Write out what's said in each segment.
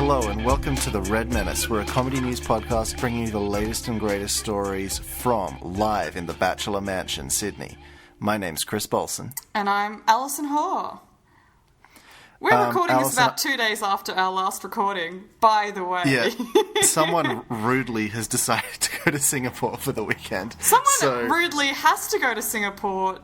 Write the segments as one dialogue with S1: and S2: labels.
S1: Hello and welcome to The Red Menace. We're a comedy news podcast bringing you the latest and greatest stories from live in the Bachelor Mansion, Sydney. My name's Chris Bolson.
S2: And I'm Alison Hoare. We're recording this about 2 days after our last recording, by the way.
S1: Yeah, someone rudely has decided to go to Singapore for the weekend.
S2: Someone rudely has to go to Singapore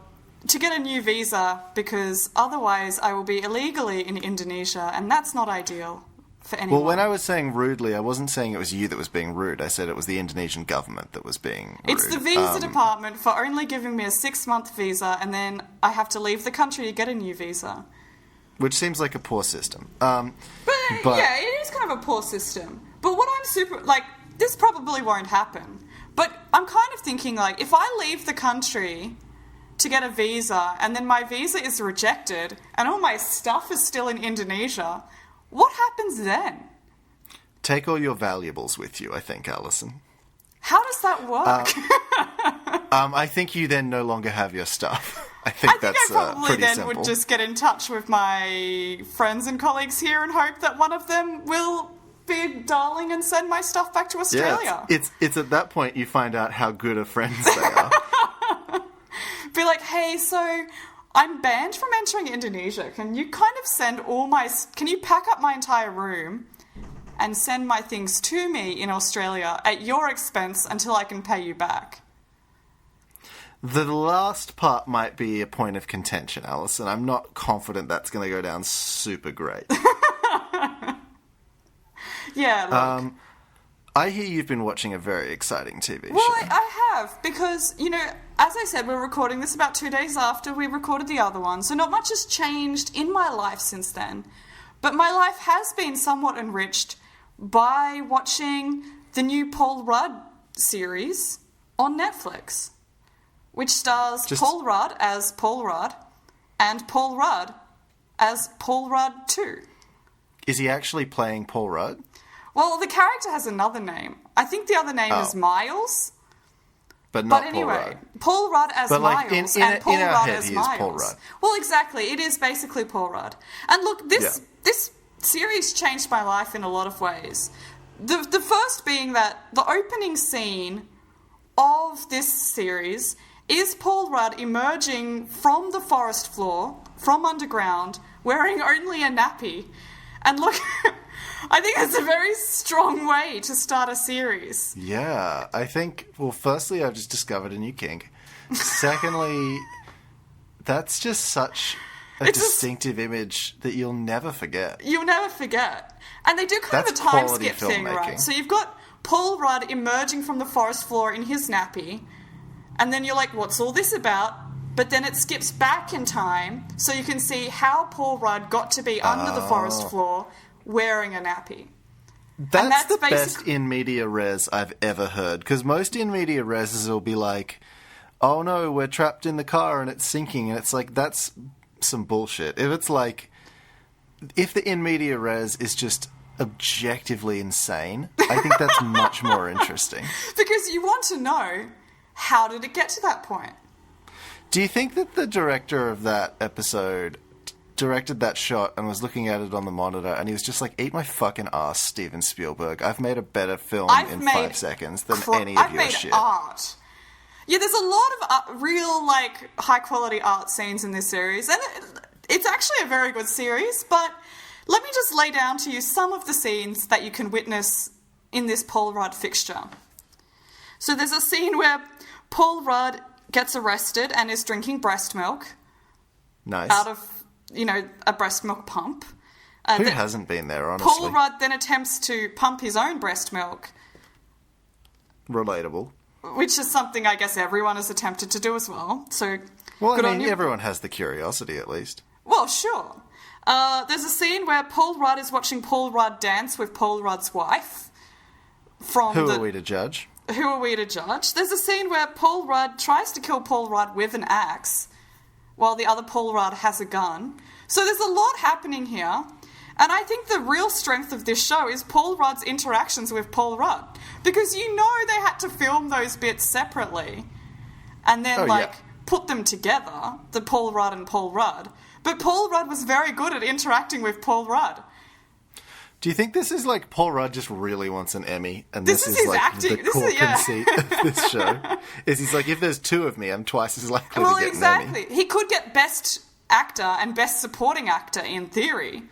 S2: to get a new visa because otherwise I will be illegally in Indonesia, and that's not ideal. For anyone.
S1: Well, when I was saying rudely, I wasn't saying it was you that was being rude. I said it was the Indonesian government that was being rude.
S2: It's the visa department for only giving me a 6-month visa, and then I have to leave the country to get a new visa.
S1: Which seems like a poor system.
S2: But yeah, it is kind of a poor system. But what I'm this probably won't happen. But I'm kind of thinking, if I leave the country to get a visa, and then my visa is rejected, and all my stuff is still in Indonesia, what happens then?
S1: Take all your valuables with you, I think, Alison.
S2: How does that work?
S1: I think you then no longer have your stuff. I think that's
S2: I probably
S1: pretty
S2: then
S1: simple.
S2: would just get in touch with my friends and colleagues here and hope that one of them will be a darling and send my stuff back to Australia.
S1: Yeah, it's at that point you find out how good of friends they are.
S2: Be like, hey, so I'm banned from entering Indonesia. Can you kind of can you pack up my entire room and send my things to me in Australia at your expense until I can pay you back?
S1: The last part might be a point of contention, Alison. I'm not confident that's going to go down super great.
S2: Yeah, look.
S1: I hear you've been watching a very exciting TV show.
S2: Well, I have, because, as I said, we're recording this about 2 days after we recorded the other one, so not much has changed in my life since then. But my life has been somewhat enriched by watching the new Paul Rudd series on Netflix, which stars Paul Rudd as Paul Rudd and Paul Rudd as Paul Rudd 2.
S1: Is he actually playing Paul Rudd?
S2: Well, the character has another name. I think the other name is Miles.
S1: But not
S2: anyway,
S1: Paul Rudd.
S2: Paul Rudd as Miles and Paul Rudd as Miles.
S1: Paul Rudd.
S2: Well, exactly. It is basically Paul Rudd. And look, this series changed my life in a lot of ways. The first being that the opening scene of this series is Paul Rudd emerging from the forest floor, from underground, wearing only a nappy. And look, I think it's a very strong way to start a series.
S1: Yeah, I think, well, firstly, I've just discovered a new kink. Secondly, that's just such a distinctive image that you'll never forget.
S2: You'll never forget. And they do kind of a time skip thing, right? So you've got Paul Rudd emerging from the forest floor in his nappy, and then you're like, what's all this about? But then it skips back in time so you can see how Paul Rudd got to be under the forest floor wearing a nappy.
S1: That's the best in media res I've ever heard. Because most in media reses will be like, oh no, we're trapped in the car and it's sinking. And it's like, that's some bullshit. If it's like, if the in media res is just objectively insane, I think that's much more interesting.
S2: Because you want to know, how did it get to that point?
S1: Do you think that the director of that episode directed that shot and was looking at it on the monitor and he was just like, eat my fucking ass, Steven Spielberg. I've made a better film in 5 seconds than any of your shit.
S2: Art. Yeah, there's a lot of real, high-quality art scenes in this series. And it's actually a very good series, but let me just lay down to you some of the scenes that you can witness in this Paul Rudd fixture. So there's a scene where Paul Rudd gets arrested and is drinking breast milk.
S1: Nice.
S2: Out of, a breast milk pump.
S1: Who hasn't been there, honestly?
S2: Paul Rudd then attempts to pump his own breast milk.
S1: Relatable.
S2: Which is something I guess everyone has attempted to do as well. So,
S1: everyone has the curiosity, at least.
S2: Well, sure. There's a scene where Paul Rudd is watching Paul Rudd dance with Paul Rudd's wife.
S1: Who are we to judge?
S2: Who are we to judge? There's a scene where Paul Rudd tries to kill Paul Rudd with an axe, while the other Paul Rudd has a gun. So there's a lot happening here. And I think the real strength of this show is Paul Rudd's interactions with Paul Rudd. Because they had to film those bits separately. And then, put them together, the Paul Rudd and Paul Rudd. But Paul Rudd was very good at interacting with Paul Rudd.
S1: Do you think this is like Paul Rudd just really wants an Emmy, and
S2: this is his
S1: like
S2: acting.
S1: the core conceit of this show? Is he's like, if there's two of me, I'm twice as likely to get an Emmy.
S2: He could get Best Actor and Best Supporting Actor in theory,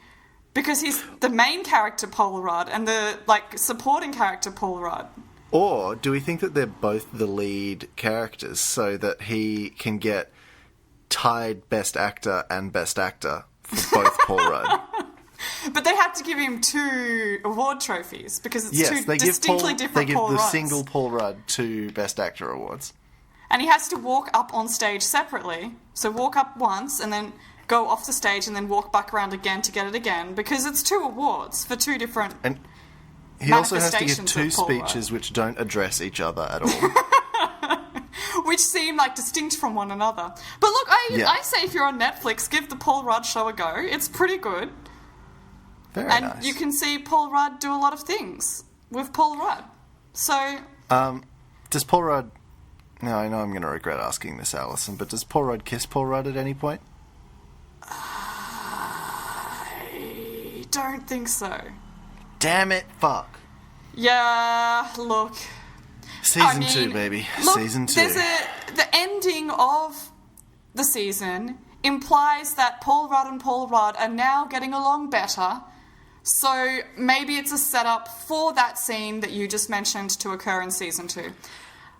S2: because he's the main character Paul Rudd and the supporting character Paul Rudd.
S1: Or do we think that they're both the lead characters so that he can get tied Best Actor and Best Actor for both Paul Rudd?
S2: But they have to give him 2 award trophies because it's two distinctly different
S1: They give
S2: Paul
S1: the
S2: Rudds.
S1: single Paul Rudd 2 Best Actor awards.
S2: And he has to walk up on stage separately. So walk up once and then go off the stage and then walk back around again to get it again, because it's 2 awards for 2 different
S1: And he also has to give
S2: manifestations
S1: 2
S2: of Paul Rudd.
S1: speeches which don't address each other at all.
S2: Which seem distinct from one another. But look, I say if you're on Netflix, give the Paul Rudd show a go. It's pretty good.
S1: Very
S2: and
S1: nice.
S2: you can see Paul Rudd do a lot of things with Paul Rudd. So...
S1: does Paul Rudd... No, I know I'm going to regret asking this, Alison, but does Paul Rudd kiss Paul Rudd at any point?
S2: I don't think so.
S1: Damn it, fuck.
S2: Yeah, look...
S1: Season 2, baby.
S2: Look,
S1: Season 2.
S2: The ending of the season implies that Paul Rudd and Paul Rudd are now getting along better. So maybe it's a setup for that scene that you just mentioned to occur in season 2.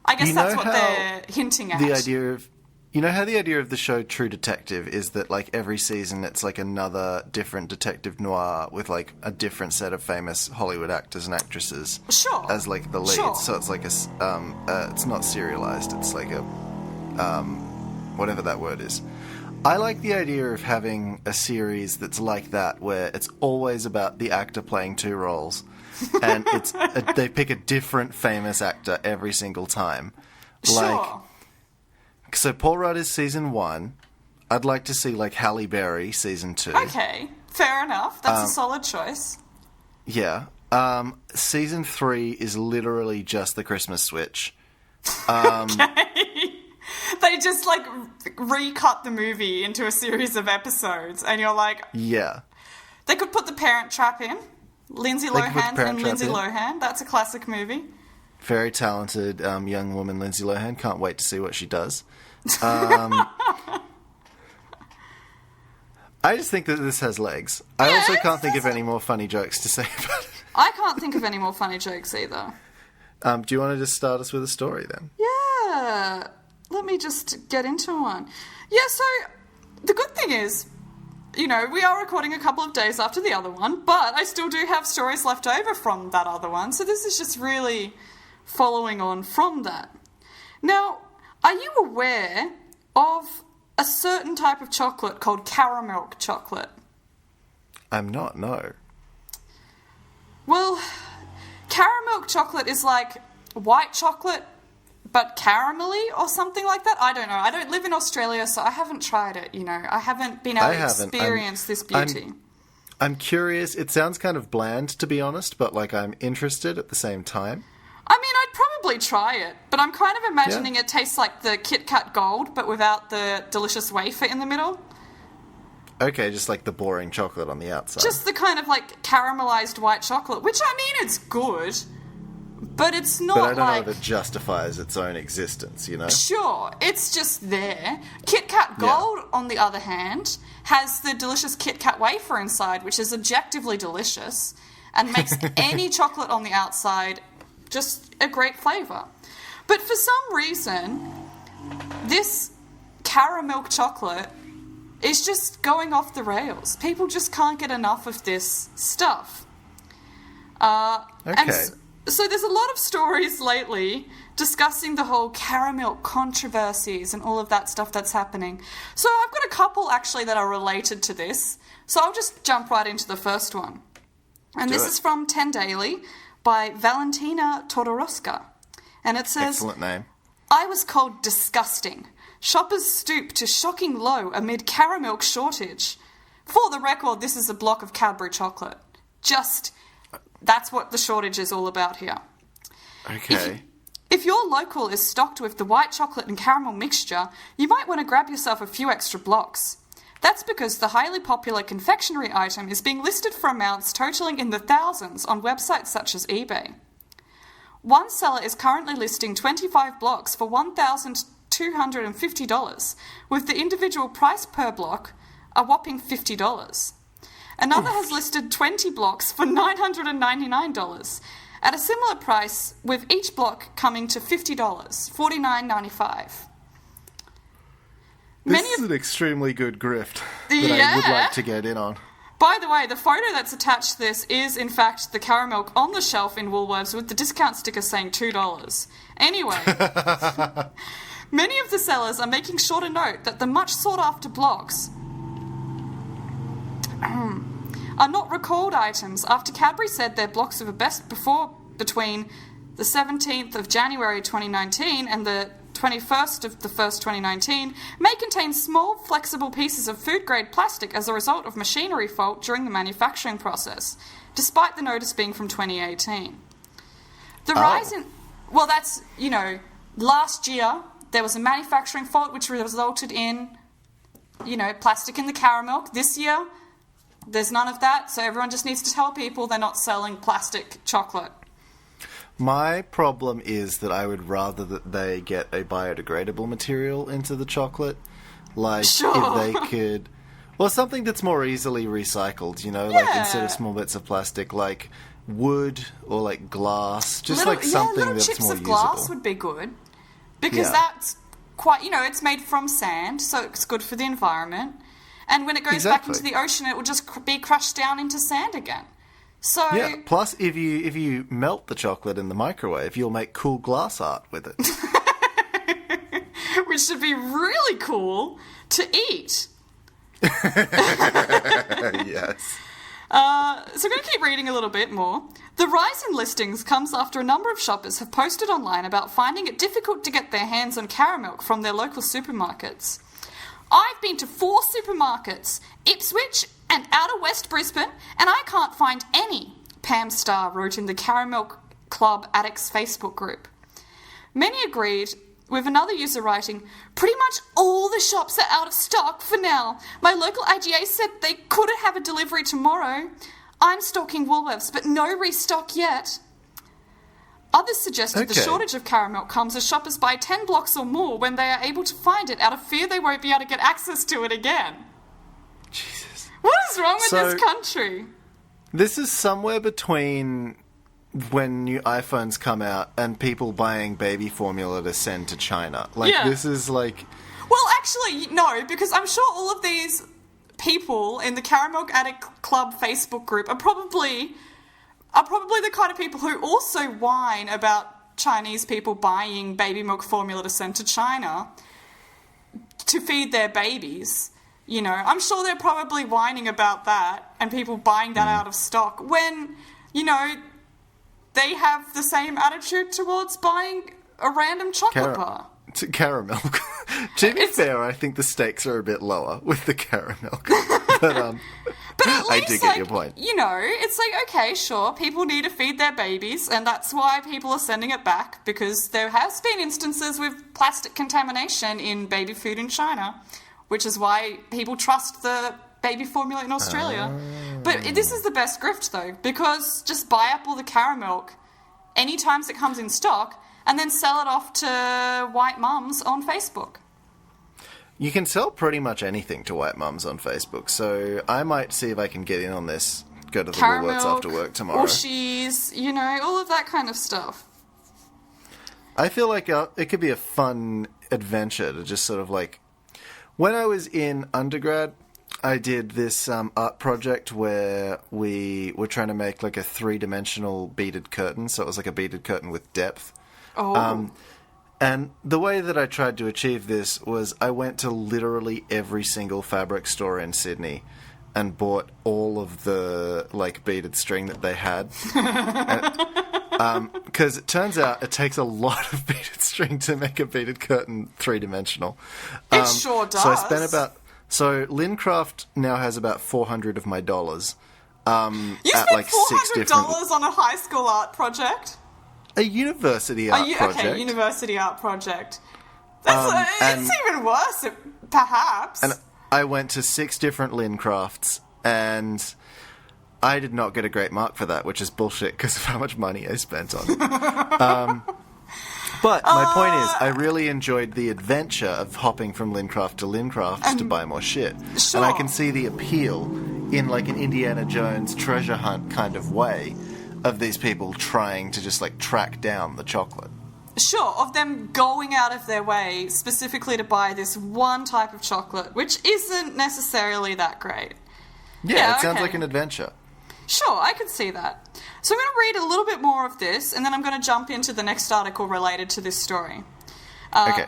S2: I guess that's what they're hinting at.
S1: The idea of... You know how the idea of the show True Detective is that, every season it's, another different detective noir with, a different set of famous Hollywood actors and actresses
S2: Sure.
S1: as, the leads.
S2: Sure.
S1: So it's it's not serialized. It's a... whatever that word is. I like the idea of having a series that's like that, where it's always about the actor playing 2 roles, and they pick a different famous actor every single time.
S2: Sure.
S1: So Paul Rudd is season 1. I'd like to see Halle Berry season 2.
S2: Okay, fair enough. That's a solid choice.
S1: Yeah. Season 3 is literally just the Christmas switch.
S2: Okay. They just recut the movie into a series of episodes, and you're like,
S1: yeah.
S2: They could put The Parent Trap in. Lindsay Lohan and Lindsay Lohan. That's a classic movie.
S1: Very talented young woman, Lindsay Lohan. Can't wait to see what she does. I just think that this has legs. I also can't think of any more funny jokes to say about it.
S2: I can't think of any more funny jokes either.
S1: Do you want to just start us with a story then?
S2: Yeah. Let me just get into one. Yeah, so the good thing is, we are recording a couple of days after the other one, but I still do have stories left over from that other one, so this is just really following on from that. Now, are you aware of a certain type of chocolate called caramel chocolate?
S1: I'm not, no.
S2: Well, caramel chocolate is like white chocolate, but caramelly or something like that. I don't know. I don't live in Australia, so I haven't tried it, I haven't been able to experience this beauty.
S1: I'm curious. It sounds kind of bland, to be honest, but I'm interested at the same time.
S2: I mean, I'd probably try it, but I'm kind of imagining it tastes like the Kit Kat Gold, but without the delicious wafer in the middle.
S1: Okay, just the boring chocolate on the outside.
S2: Just the kind of caramelized white chocolate, which it's good, but it's not
S1: But I don't know if it justifies its own existence,
S2: Sure, it's just there. Kit Kat Gold, on the other hand, has the delicious Kit Kat wafer inside, which is objectively delicious, and makes any chocolate on the outside just a great flavour. But for some reason, this caramel chocolate is just going off the rails. People just can't get enough of this stuff.
S1: Okay.
S2: So there's a lot of stories lately discussing the whole caramel controversies and all of that stuff that's happening. So I've got a couple actually that are related to this. So I'll just jump right into the first one. And this is from 10 Daily by Valentina Todorowska. And it says...
S1: Excellent name.
S2: I was called disgusting. Shoppers stoop to shocking low amid caramel shortage. For the record, this is a block of Cadbury chocolate. That's what the shortage is all about here.
S1: Okay.
S2: If your local is stocked with the white chocolate and caramel mixture, you might want to grab yourself a few extra blocks. That's because the highly popular confectionery item is being listed for amounts totaling in the thousands on websites such as eBay. One seller is currently listing 25 blocks for $1,250, with the individual price per block a whopping $50. Another has listed 20 blocks for $999, at a similar price, with each block coming to $50, $49.95.
S1: This is an extremely good grift that I would like to get in on.
S2: By the way, the photo that's attached to this is, in fact, the caramel on the shelf in Woolworths with the discount sticker saying $2. Anyway, many of the sellers are making sure to note that the much sought-after blocks are not recalled items after Cadbury said their blocks of best before between the 17th of January 2019 and the 21st of the 1st 2019 may contain small flexible pieces of food-grade plastic as a result of machinery fault during the manufacturing process, despite the notice being from 2018. The rise in... Well, that's, last year there was a manufacturing fault which resulted in, plastic in the caramel. This year, there's none of that, so everyone just needs to tell people they're not selling plastic chocolate.
S1: My problem is that I would rather that they get a biodegradable material into the chocolate. Like, if they could... Well, something that's more easily recycled, like instead of small bits of plastic, like wood or like glass. Just something that's more usable. Little chips of glass
S2: would be good. Because that's quite... it's made from sand, so it's good for the environment. And when it goes back into the ocean, it will just be crushed down into sand again. So
S1: plus if you melt the chocolate in the microwave, you'll make cool glass art with it.
S2: Which should be really cool to eat.
S1: Yes.
S2: So I'm going to keep reading a little bit more. The rise in listings comes after a number of shoppers have posted online about finding it difficult to get their hands on caramel from their local supermarkets. I've been to 4 supermarkets, Ipswich and Outer West Brisbane, and I can't find any, Pam Starr wrote in the Caramel Club Addicts Facebook group. Many agreed, with another user writing, pretty much all the shops are out of stock for now. My local AGA said they could have a delivery tomorrow. I'm stocking Woolworths, but no restock yet. Others suggested the shortage of caramel comes as shoppers buy 10 blocks or more when they are able to find it out of fear they won't be able to get access to it again.
S1: Jesus.
S2: What is wrong with this country?
S1: This is somewhere between when new iPhones come out and people buying baby formula to send to China. This is like...
S2: Well, actually, no, because I'm sure all of these people in the Caramel Addict Club Facebook group are probably the kind of people who also whine about Chinese people buying baby milk formula to send to China to feed their babies. I'm sure they're probably whining about that and people buying that out of stock when, they have the same attitude towards buying a random chocolate bar.
S1: Caramel. To be fair, I think the stakes are a bit lower with the caramel. But
S2: at least,
S1: I do get your point.
S2: It's like, okay, sure, people need to feed their babies, and that's why people are sending it back, because there has been instances with plastic contamination in baby food in China, which is why people trust the baby formula in Australia. But this is the best grift, though, because just buy up all the caramel any times it comes in stock, and then sell it off to white mums on Facebook.
S1: You can sell pretty much anything to white mums on Facebook, so I might see if I can get in on this, go to the Woolworths after work tomorrow.
S2: Ooshies, all of that kind of stuff.
S1: I feel like it could be a fun adventure to just sort of like... When I was in undergrad, I did this art project where we were trying to make like a 3-dimensional beaded curtain, so it was like a beaded curtain with depth. And the way that I tried to achieve this was I went to literally every single fabric store in Sydney and bought all of the beaded string that they had. Because it turns out it takes a lot of beaded string to make a beaded curtain 3-dimensional.
S2: It sure does.
S1: So I spent So Lincraft now has about 400 of my dollars.
S2: You spent $400 on a high school art project?
S1: A university art project.
S2: Okay, university art project. It's even worse, perhaps.
S1: I went to 6 different Lincrafts, and I did not get a great mark for that, which is bullshit because of how much money I spent on it. But my point is, I really enjoyed the adventure of hopping from Lincraft to Lincraft to buy more shit.
S2: Sure.
S1: And I can see the appeal in like an Indiana Jones treasure hunt kind of way of these people trying to just like track down the chocolate.
S2: Sure, of them going out of their way specifically to buy this one type of chocolate, which isn't necessarily that great.
S1: Yeah, it sounds like an adventure.
S2: Sure, I can see that. So I'm going to read a little bit more of this, and then I'm going to jump into the next article related to this story.
S1: Okay.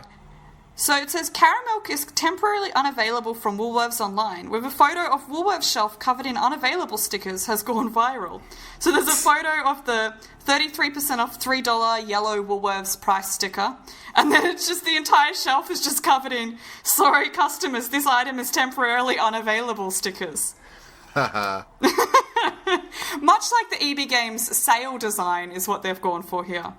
S2: So it says, Caramilk is temporarily unavailable from Woolworths online, with a photo of Woolworths shelf covered in unavailable stickers has gone viral. So there's a photo of the 33% off $3 yellow Woolworths price sticker, and then it's just the entire shelf is just covered in, sorry customers, this item is temporarily unavailable stickers. Much like the EB Games sale design is what they've gone for here.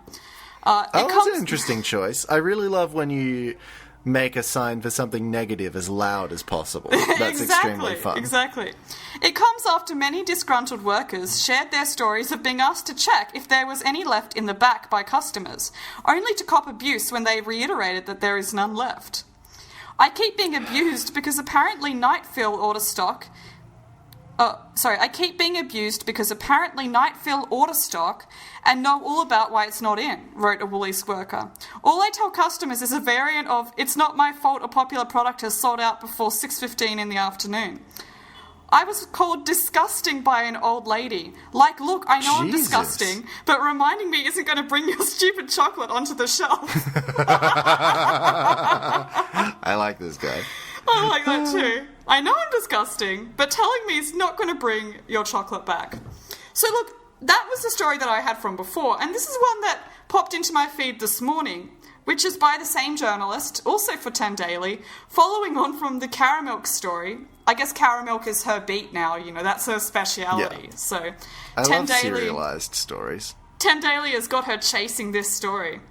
S1: That's an interesting choice. I really love when you make a sign for something negative as loud as possible. That's extremely fun.
S2: Exactly. It comes after many disgruntled workers shared their stories of being asked to check if there was any left in the back by customers, only to cop abuse when they reiterated that there is none left. I keep being abused because apparently Nightfill order stock... I keep being abused because apparently Nightfill order stock and know all about why it's not in, wrote a Woolies worker. All I tell customers is a variant of, it's not my fault a popular product has sold out before 6:15 in the afternoon. I was called disgusting by an old lady. Like, look, I know I'm disgusting, but reminding me isn't going to bring your stupid chocolate onto the shelf.
S1: I like this guy.
S2: I like that too. I know I'm disgusting, but telling me is not going to bring your chocolate back. So look, that was the story that I had from before, and this is one that popped into my feed this morning, which is by the same journalist, also for 10 Daily, following on from the Caramilk story. I guess Caramilk is her beat now, you know, that's her speciality. Yeah. So
S1: I love serialized stories.
S2: 10 Daily has got her chasing this story.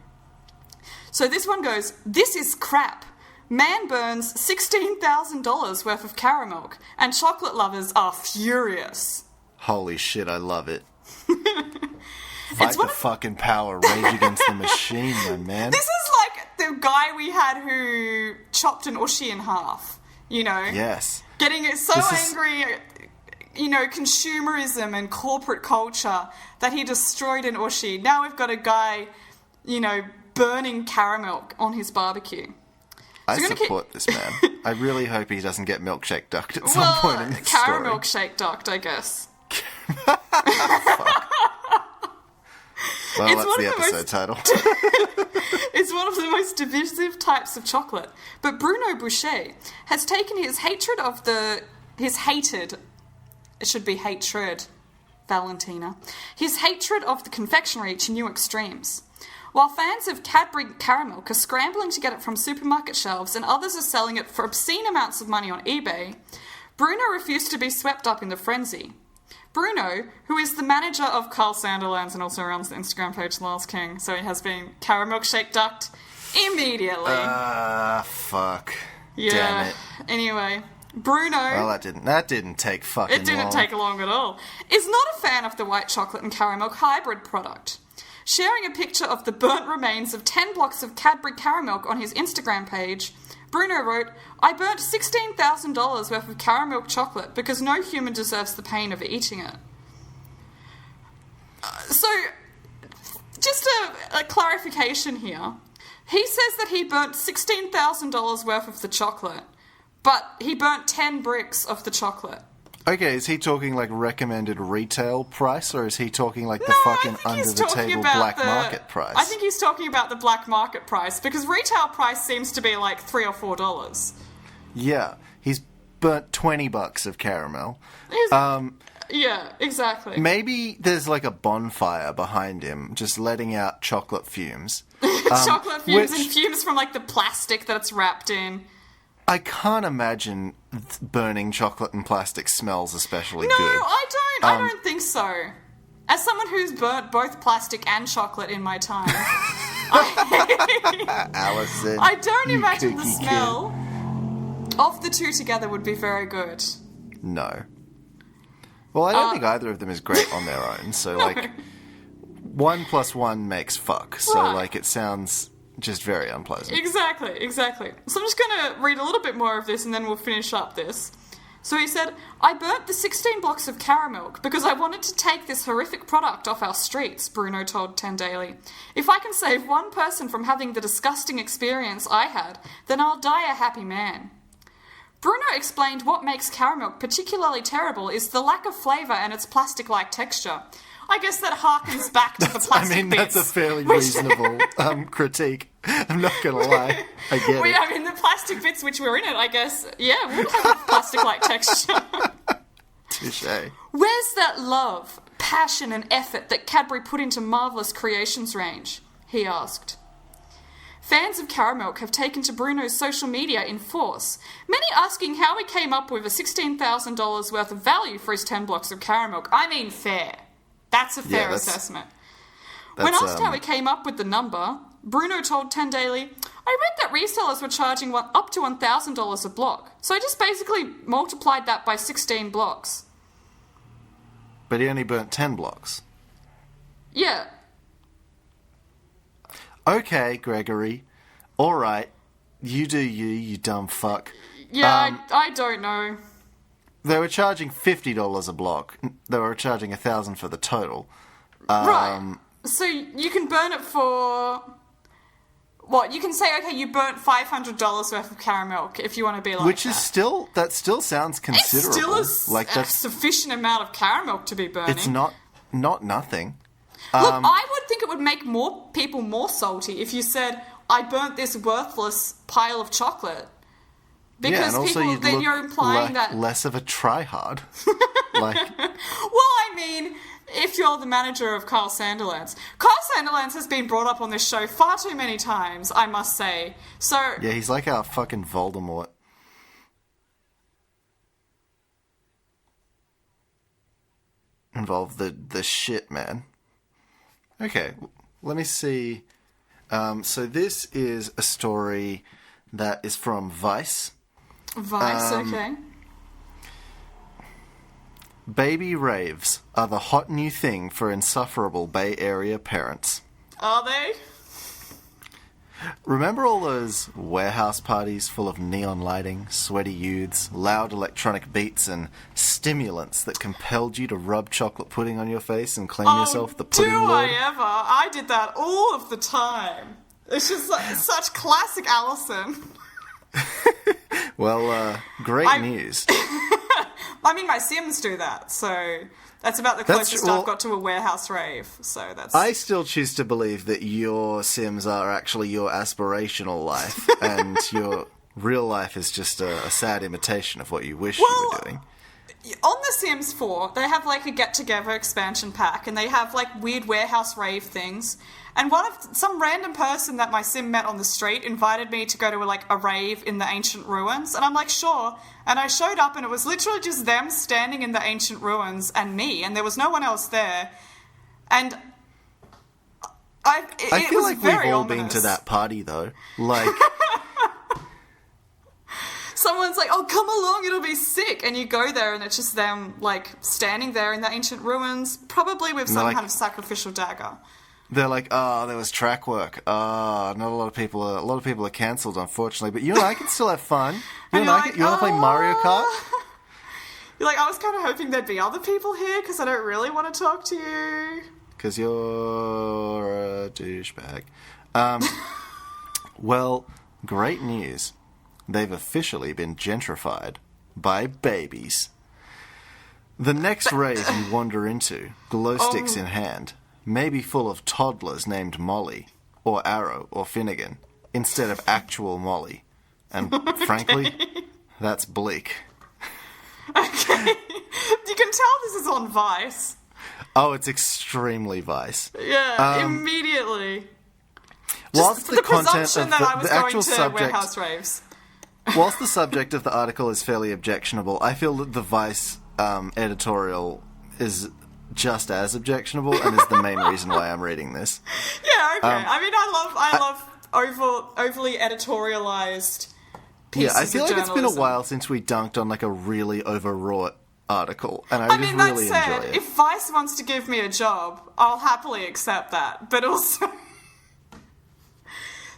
S2: So this one goes, this is crap. Man burns $16,000 worth of Caramilk, and chocolate lovers are furious.
S1: Holy shit, I love it. Fight the fucking power, rage against the machine, my man.
S2: This is like the guy we had who chopped an Ushi in half, you know?
S1: Yes.
S2: Getting it so angry at, you know, consumerism and corporate culture that he destroyed an Ushi. Now we've got a guy, you know, burning Caramilk on his barbecue.
S1: I support this man. I really hope he doesn't get milkshake ducked at some point in this story.
S2: Caramilk shake ducked, I guess.
S1: Well, that's the episode title.
S2: It's one of the most divisive types of chocolate. But Bruno Boucher has taken his hatred, it should be hatred, Valentina, his hatred of the confectionery to new extremes. While fans of Cadbury Caramilk are scrambling to get it from supermarket shelves and others are selling it for obscene amounts of money on eBay, Bruno refused to be swept up in the frenzy. Bruno, who is the manager of Carl Sanderlands and also runs the Instagram page Lars King, so he has been Caramilk shake ducked immediately.
S1: Fuck.
S2: Yeah.
S1: Damn it.
S2: Anyway, Bruno...
S1: Well, that didn't take fucking long.
S2: It didn't take long at all. Is not a fan of the white chocolate and Caramilk hybrid product. Sharing a picture of the burnt remains of 10 blocks of Cadbury Caramilk on his Instagram page, Bruno wrote, I burnt $16,000 worth of Caramilk chocolate because no human deserves the pain of eating it. So, just a clarification here. He says that he burnt $16,000 worth of the chocolate, but he burnt 10 bricks of the chocolate.
S1: Okay, is he talking like recommended retail price, or is he talking like the fucking under-the-table black market price?
S2: I think he's talking about the black market price, because retail price seems to be like $3 or $4.
S1: Yeah, he's burnt $20 of caramel.
S2: Yeah, exactly.
S1: Maybe there's like a bonfire behind him, just letting out chocolate fumes.
S2: Chocolate fumes and fumes from like the plastic that it's wrapped in.
S1: I can't imagine burning chocolate and plastic smells especially
S2: good.
S1: No,
S2: I don't. I don't think so. As someone who's burnt both plastic and chocolate in my time,
S1: Alison,
S2: I don't imagine the smell of the two together would be very good.
S1: No. Well, I don't think either of them is great on their own. So, like, 1 + 1 makes fuck. So,
S2: Right.
S1: like, it sounds just very unpleasant.
S2: Exactly. So I'm just going to read a little bit more of this and then we'll finish up this. So he said, I burnt the 16 blocks of caramel because I wanted to take this horrific product off our streets, Bruno told 10 Daily. If I can save one person from having the disgusting experience I had, then I'll die a happy man. Bruno explained what makes caramel particularly terrible is the lack of flavour and its plastic-like texture. I guess that harkens back to the plastic bits.
S1: That's a fairly reasonable critique. I'm not going to lie. I get it.
S2: I mean, the plastic bits which were in it, I guess, would have a plastic-like texture.
S1: Touché.
S2: Where's that love, passion and effort that Cadbury put into Marvellous Creations range? He asked. Fans of Caramilk have taken to Bruno's social media in force, many asking how he came up with a $16,000 worth of value for his 10 blocks of Caramilk. I mean, fair. That's a fair assessment. When asked how he came up with the number, Bruno told 10 Daily, I read that resellers were charging up to $1,000 a block, so I just basically multiplied that by 16 blocks.
S1: But he only burnt 10 blocks.
S2: Yeah.
S1: Okay, Gregory. All right. You do you dumb fuck.
S2: Yeah, I don't know.
S1: They were charging $50 a block. They were charging $1,000 for the total.
S2: Right. So you can burn it for... What? You can say, okay, you burnt $500 worth of caramel if you want to be like
S1: Which
S2: that.
S1: is still... That still sounds considerable.
S2: It's still a sufficient amount of caramel to be burning.
S1: It's not nothing.
S2: Look, I would think it would make more people more salty if you said, I burnt this worthless pile of chocolate. Because
S1: yeah, and also
S2: people,
S1: you'd
S2: then
S1: look
S2: you're implying that...
S1: less of a tryhard. Like...
S2: Well, I mean, if you're the manager of Carl Sandilands. Carl Sandilands has been brought up on this show far too many times, I must say. So...
S1: Yeah, he's like our fucking Voldemort. Involve the shit, man. Okay, let me see. So this is a story that is from Vice.
S2: Vice, okay.
S1: Baby raves are the hot new thing for insufferable Bay Area parents.
S2: Are they?
S1: Remember all those warehouse parties full of neon lighting, sweaty youths, loud electronic beats, and stimulants that compelled you to rub chocolate pudding on your face and claim yourself the pudding lord?
S2: Do I ever? I did that all of the time. It's just such classic Alison.
S1: Well, great news.
S2: I mean, my Sims do that, so that's about the closest I've got to a warehouse rave. So that's.
S1: I still choose to believe that your Sims are actually your aspirational life, and your real life is just a sad imitation of what you wish you were doing.
S2: On The Sims 4, they have like a get-together expansion pack, and they have like weird warehouse rave things. And some random person that my sim met on the street invited me to go to a rave in the ancient ruins, and I'm like, sure. And I showed up, and it was literally just them standing in the ancient ruins and me, and there was no one else there. And
S1: I feel like we've all
S2: ominous.
S1: been to that party though. Like.
S2: Someone's like, oh, come along, it'll be sick. And you go there and it's just them, standing there in the ancient ruins, probably with some kind of sacrificial dagger.
S1: They're like, there was track work. Not a lot of people are cancelled, unfortunately. But you and I can still have fun. You want to play Mario Kart?
S2: You're like, I was kind of hoping there'd be other people here because I don't really want to talk to you.
S1: Because you're a douchebag. Well, great news. They've officially been gentrified by babies. The next rave you wander into, glow sticks in hand, may be full of toddlers named Molly, or Arrow, or Finnegan, instead of actual Molly. And frankly, that's bleak.
S2: Okay. You can tell this is on Vice.
S1: Oh, it's extremely Vice.
S2: Yeah, immediately.
S1: Whilst the content of
S2: the
S1: actual subject,
S2: warehouse raves.
S1: Whilst the subject of the article is fairly objectionable, I feel that the Vice editorial is just as objectionable and is the main reason why I'm reading this.
S2: Yeah, okay. I mean, I love overly editorialized pieces
S1: Yeah, I feel
S2: of
S1: like it's been a
S2: journalism.
S1: while since we dunked on like a really overwrought article, and I just
S2: that
S1: really
S2: said,
S1: enjoy it.
S2: if Vice wants to give me a job, I'll happily accept that. But also,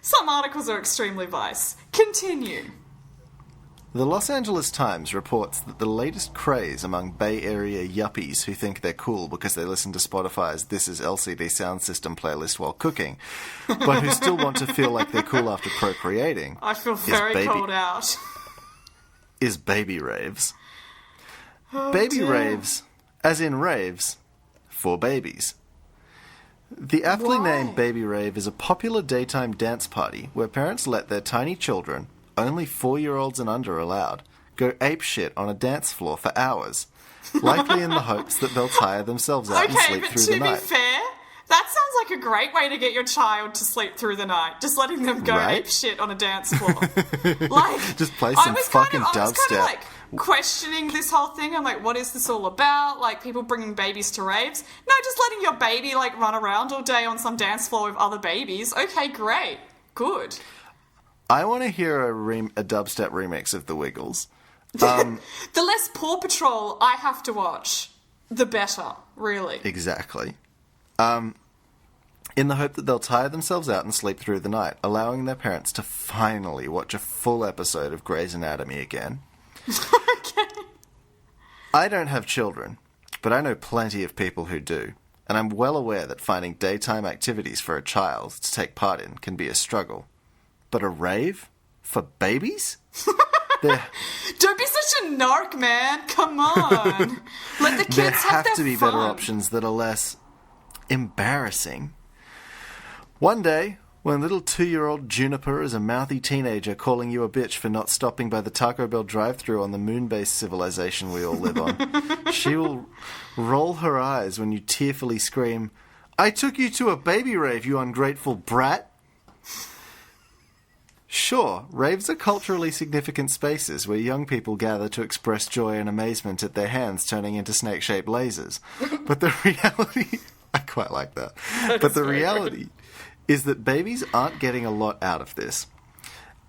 S2: some articles are extremely Vice. Continue.
S1: The Los Angeles Times reports that the latest craze among Bay Area yuppies who think they're cool because they listen to Spotify's This Is LCD Sound System playlist while cooking, but who still want to feel like they're cool after procreating,
S2: I feel very called out.
S1: is baby raves.
S2: Oh,
S1: Baby
S2: dear.
S1: raves, as in raves, for babies. The aptly
S2: Why?
S1: named baby rave is a popular daytime dance party where parents let their tiny children, only 4-year-olds and under allowed, go apeshit on a dance floor for hours, likely in the hopes that they'll tire themselves out and
S2: Okay,
S1: sleep
S2: but
S1: through
S2: to
S1: the
S2: be
S1: night.
S2: fair, that sounds like a great way to get your child to sleep through the night. Just letting them go
S1: Right?
S2: ape shit on a dance floor. Like,
S1: Just play
S2: I
S1: some
S2: was
S1: fucking
S2: I was
S1: dubstep.
S2: kind of like questioning this whole thing. I'm like, what is this all about? Like, people bringing babies to raves? No, just letting your baby like run around all day on some dance floor with other babies. Okay, great, good.
S1: I want to hear a dubstep remix of The Wiggles.
S2: The less Paw Patrol I have to watch, the better, really.
S1: Exactly. In the hope that they'll tire themselves out and sleep through the night, allowing their parents to finally watch a full episode of Grey's Anatomy again.
S2: Okay.
S1: I don't have children, but I know plenty of people who do, and I'm well aware that finding daytime activities for a child to take part in can be a struggle. But a rave? For babies? There
S2: Don't be such a narc, man. Come on. Let the kids
S1: there
S2: have
S1: have
S2: their
S1: to be
S2: fun.
S1: better options that are less embarrassing. One day, when little 2-year-old Juniper is a mouthy teenager calling you a bitch for not stopping by the Taco Bell drive-thru on the moon-based civilization we all live on, she will roll her eyes when you tearfully scream, "I took you to a baby rave, you ungrateful brat!" Sure, raves are culturally significant spaces where young people gather to express joy and amazement at their hands turning into snake-shaped lasers. But the reality... I quite like that. But the reality is that babies aren't getting a lot out of this.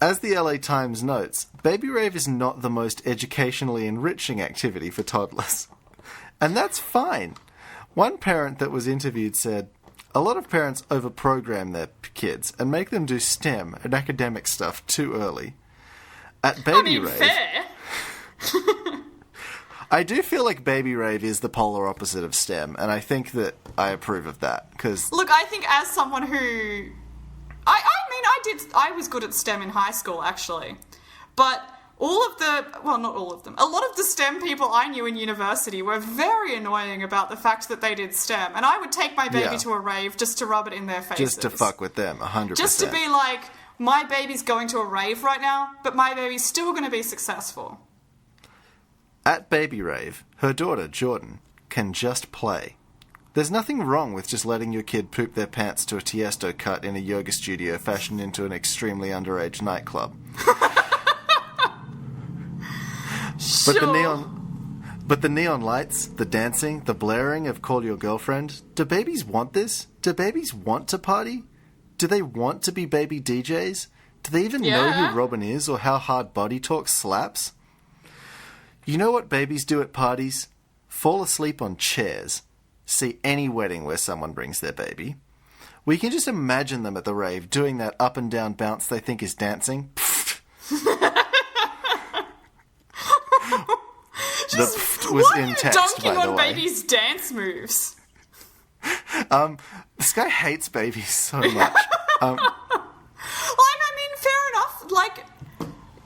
S1: As the LA Times notes, baby rave is not the most educationally enriching activity for toddlers. And that's fine. One parent that was interviewed said, "A lot of parents overprogram their kids and make them do STEM and academic stuff too early. At baby rave,
S2: fair.
S1: I do feel like baby rave is the polar opposite of STEM, and I think that I approve of that because
S2: Look, I think as someone who... I was good at STEM in high school, actually. But all of the... Well, not all of them. A lot of the STEM people I knew in university were very annoying about the fact that they did STEM. And I would take my baby
S1: Yeah.
S2: to a rave just to rub it in their faces.
S1: just to fuck with them, 100%.
S2: Just to be like, my baby's going to a rave right now, but my baby's still going to be successful.
S1: At baby rave, her daughter, Jordan, can just play. There's nothing wrong with just letting your kid poop their pants to a Tiesto cut in a yoga studio fashioned into an extremely underage nightclub.
S2: Sure.
S1: But the neon lights, the dancing, the blaring of Call Your Girlfriend, do babies want this? Do babies want to party? Do they want to be baby DJs? Do they even know
S2: Yeah.
S1: who Robin is or how hard body talk slaps? You know what babies do at parties? Fall asleep on chairs. See any wedding where someone brings their baby. We can just imagine them at the rave doing that up and down bounce they think is dancing. The pfft was
S2: Why are
S1: in
S2: you
S1: text,
S2: dunking
S1: by the
S2: on
S1: way.
S2: babies' dance moves?
S1: This guy hates babies so much.
S2: Like, I mean, fair enough. Like,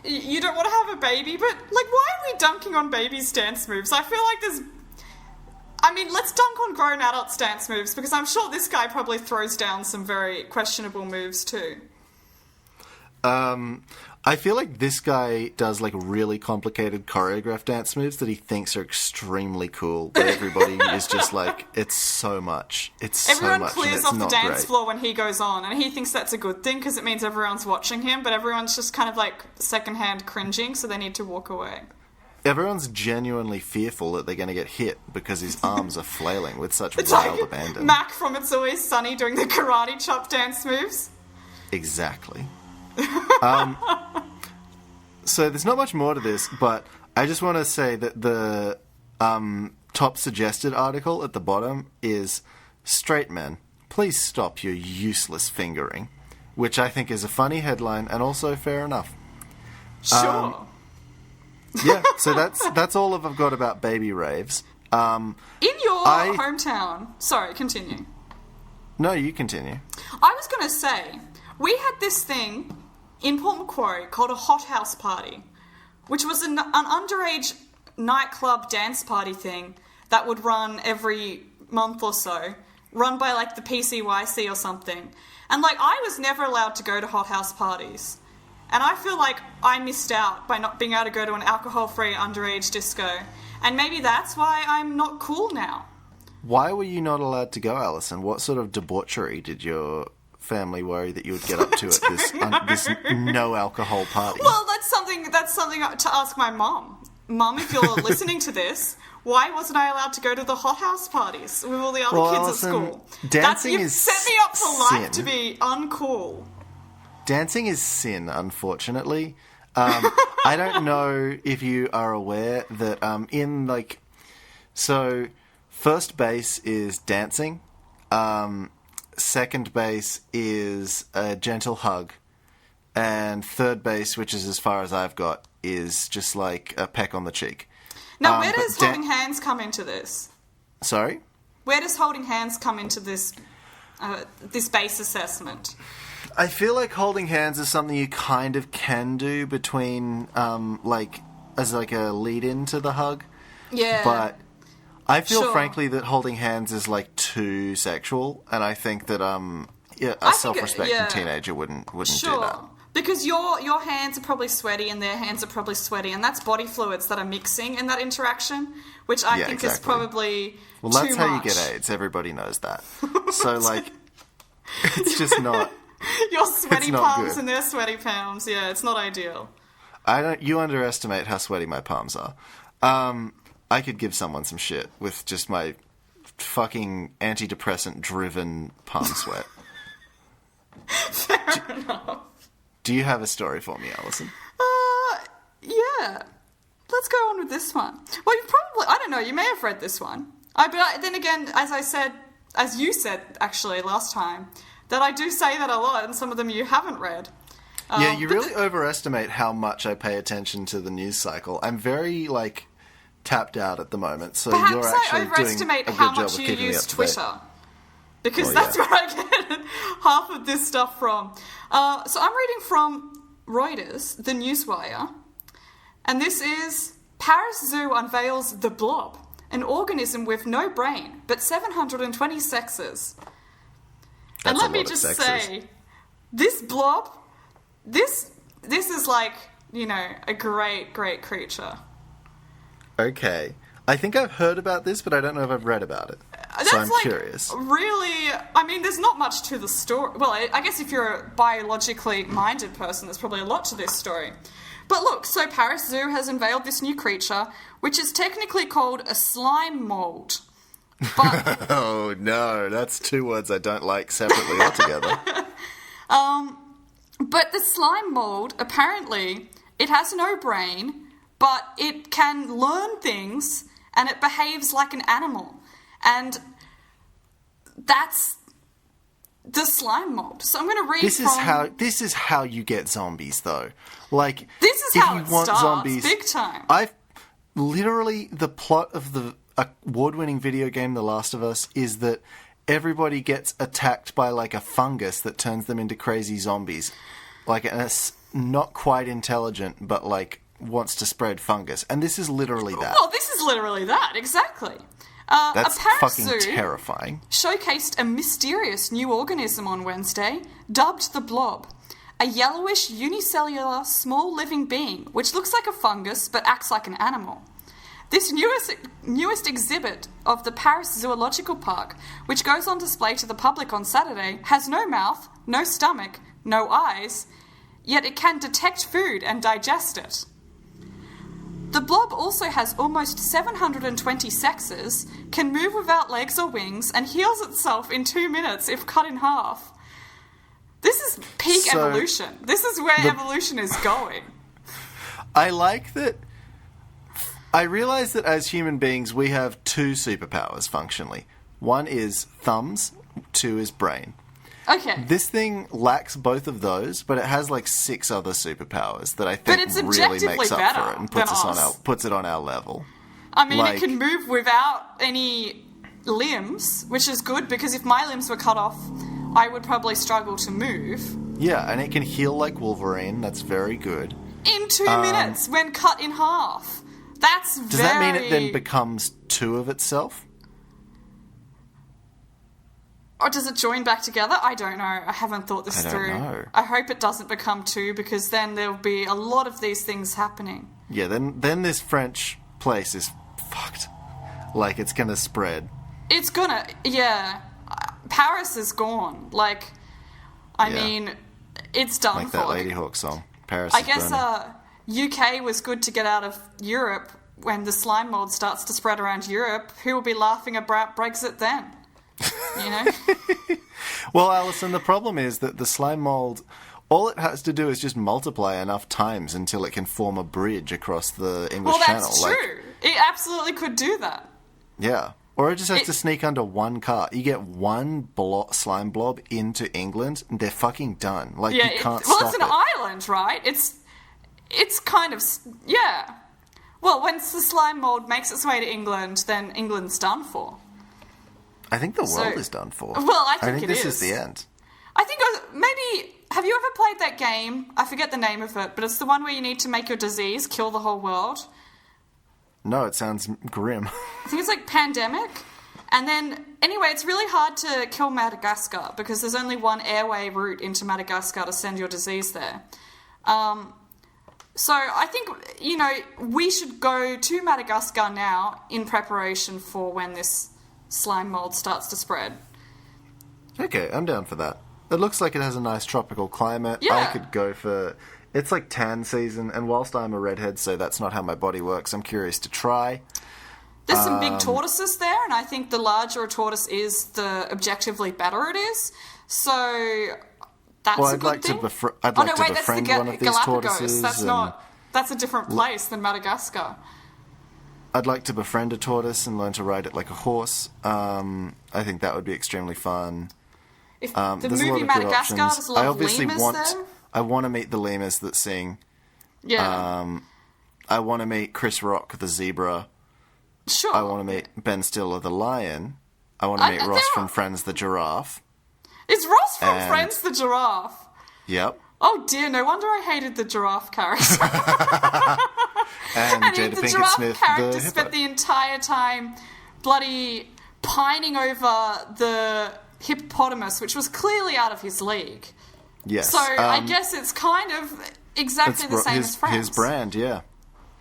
S2: you don't want to have a baby, but, like, why are we dunking on babies' dance moves? I feel like there's... I mean, let's dunk on grown adults' dance moves, because I'm sure this guy probably throws down some very questionable moves, too.
S1: I feel like this guy does like really complicated choreographed dance moves that he thinks are extremely cool, but everybody is just like, it's so much. It's
S2: Everyone
S1: so much. And
S2: clears
S1: it's
S2: off the
S1: not
S2: dance
S1: great.
S2: floor when he goes on, and he thinks that's a good thing, because it means everyone's watching him, but everyone's just kind of, like, secondhand cringing, so they need to walk away.
S1: Everyone's genuinely fearful that they're going to get hit because his arms are flailing with such
S2: It's
S1: wild
S2: like
S1: abandon.
S2: Mac from It's Always Sunny doing the karate chop dance moves.
S1: Exactly. So there's not much more to this, but I just want to say that the top suggested article at the bottom is "Straight men, please stop your useless fingering," which I think is a funny headline and also fair enough.
S2: Sure.
S1: Yeah, so that's all I've got about baby raves.
S2: In your hometown... Sorry, continue.
S1: No, you continue.
S2: I was going to say, we had this thing in Port Macquarie called a hot house party, which was an underage nightclub dance party thing that would run every month or so, run by, like, the PCYC or something. And, like, I was never allowed to go to hot house parties. And I feel like I missed out by not being able to go to an alcohol-free underage disco. And maybe that's why I'm not cool now.
S1: Why were you not allowed to go, Alison? What sort of debauchery did your family worry that you would get up to at this no-alcohol party?
S2: Well, that's something to ask my mum. Mum, if you're listening to this, why wasn't I allowed to go to the hot house parties with all the other kids
S1: Alison,
S2: at school?
S1: Dancing
S2: You've
S1: is
S2: set me up for life
S1: sin.
S2: to be uncool.
S1: Dancing is sin, unfortunately. I don't know if you are aware that so first base is dancing, second base is a gentle hug, and third base, which is as far as I've got, is just like a peck on the cheek.
S2: Now, where does holding hands come into this?
S1: Sorry?
S2: Where does holding hands come into this base assessment?
S1: I feel like holding hands is something you kind of can do between, as like a lead-in to the hug.
S2: Yeah.
S1: But I feel, frankly, that holding hands is, like, too sexual, and I think that, a self-respecting teenager wouldn't do that.
S2: Because your hands are probably sweaty and their hands are probably sweaty, and that's body fluids that are mixing in that interaction, which I think is probably
S1: Well, that's
S2: too
S1: how
S2: much.
S1: you get AIDS. Everybody knows that. So, like, it's just not...
S2: Your sweaty palms
S1: good.
S2: and their sweaty palms. Yeah, it's not ideal.
S1: You underestimate how sweaty my palms are. I could give someone some shit with just my fucking antidepressant-driven palm sweat.
S2: Fair enough.
S1: Do you have a story for me, Alison?
S2: Yeah. Let's go on with this one. Well, you probably... I don't know, you may have read this one. But then again, as you said, actually, last time... that I do say that a lot, and some of them you haven't read.
S1: Yeah, you really overestimate how much I pay attention to the news cycle. I'm very, tapped out at the moment, so
S2: perhaps
S1: you're actually
S2: I overestimate
S1: doing a
S2: how
S1: good job
S2: much
S1: of
S2: you
S1: keeping me
S2: use
S1: up to date.
S2: Twitter. Because that's where I get half of this stuff from. So I'm reading from Reuters, the Newswire, and this is Paris Zoo unveils the blob, an organism with no brain, but 720 sexes. And let me just say, this blob, this is like, a great, great creature.
S1: Okay. I think I've heard about this, but I don't know if I've read about it. So I'm curious.
S2: Really, I mean, there's not much to the story. Well, I guess if you're a biologically minded person, there's probably a lot to this story. But look, so Paris Zoo has unveiled this new creature, which is technically called a slime mold. But
S1: oh no, that's two words I don't like separately altogether.
S2: But the slime mold, apparently, it has no brain, but it can learn things, and it behaves like an animal. And that's the slime mold. So I'm going to read
S1: This is how you get zombies, though. Like,
S2: this is
S1: if
S2: how
S1: you
S2: it
S1: want
S2: starts,
S1: zombies,
S2: big time.
S1: Literally, the plot of the award-winning video game The Last of Us is that everybody gets attacked by, a fungus that turns them into crazy zombies. And it's not quite intelligent, but, wants to spread fungus. And this is literally that.
S2: Well, this is literally that, exactly.
S1: That's
S2: a Paris
S1: fucking
S2: Zoo
S1: terrifying.
S2: Showcased a mysterious new organism on Wednesday, dubbed the blob. A yellowish, unicellular, small living being, which looks like a fungus but acts like an animal. This newest exhibit of the Paris Zoological Park, which goes on display to the public on Saturday, has no mouth, no stomach, no eyes, yet it can detect food and digest it. The blob also has almost 720 sexes, can move without legs or wings, and heals itself in 2 minutes if cut in half. This is peak evolution. This is where evolution is going.
S1: I like that. I realize that as human beings, we have two superpowers functionally. One is thumbs, two is brain.
S2: Okay.
S1: This thing lacks both of those, but it has like 6 other superpowers that I think really makes up for it and puts it on our level.
S2: I mean, it can move without any limbs, which is good, because if my limbs were cut off, I would probably struggle to move.
S1: Yeah, and it can heal like Wolverine. That's very good.
S2: In 2 minutes, when cut in half.
S1: Does that mean it then becomes 2 of itself?
S2: Or does it join back together? I don't know. I haven't thought this through.
S1: I don't know.
S2: I hope it doesn't become 2, because then there'll be a lot of these things happening.
S1: Yeah, then this French place is fucked. Like, it's gonna spread.
S2: It's gonna, yeah. Paris is gone. Like, I mean, it's done
S1: like
S2: for.
S1: Like that Lady Hawk song. Paris
S2: I
S1: is
S2: guess
S1: burning.
S2: UK was good to get out of Europe. When the slime mold starts to spread around Europe, who will be laughing about Brexit then? You know?
S1: Well, Alison, the problem is that the slime mold, all it has to do is just multiply enough times until it can form a bridge across the English Channel.
S2: Well, that's true. It absolutely could do that.
S1: Yeah. Or it just has to sneak under one car. You get one slime blob into England, and they're fucking done. Like, you can't stop it.
S2: Well, it's an island, right? It's kind of... Yeah. Well, once the slime mold makes its way to England, then England's done for.
S1: I think the world is done for.
S2: Well, I think
S1: this is the end.
S2: I think maybe... Have you ever played that game? I forget the name of it, but it's the one where you need to make your disease kill the whole world.
S1: No, it sounds grim.
S2: I think it's like Pandemic. And then, anyway, it's really hard to kill Madagascar because there's only one airway route into Madagascar to send your disease there. So I think, we should go to Madagascar now in preparation for when this slime mold starts to spread.
S1: Okay, I'm down for that. It looks like it has a nice tropical climate.
S2: Yeah.
S1: I could go for... It's like tan season, and whilst I'm a redhead, so that's not how my body works, I'm curious to try.
S2: There's some big tortoises there, and I think the larger a tortoise is, the objectively better it is. So that's a good thing.
S1: I'd like to befriend one of these tortoises.
S2: That's a different place than Madagascar.
S1: I'd like to befriend a tortoise and learn to ride it like a horse. I think that would be extremely fun.
S2: If the movie Madagascar, there's a lot of lemurs there.
S1: I want to meet the lemurs that sing.
S2: Yeah.
S1: I want to meet Chris Rock, the zebra.
S2: Sure.
S1: I want to meet Ben Stiller, the lion. I want to meet Ross from Friends, the giraffe.
S2: Is Ross from Friends, the giraffe?
S1: Yep.
S2: Oh dear, no wonder I hated the giraffe character.
S1: and Jada
S2: the
S1: Pinkett
S2: giraffe
S1: Smith,
S2: character
S1: the
S2: spent the entire time bloody pining over the hippopotamus, which was clearly out of his league.
S1: Yes.
S2: So I guess it's kind of exactly the same as Friends.
S1: His brand, yeah.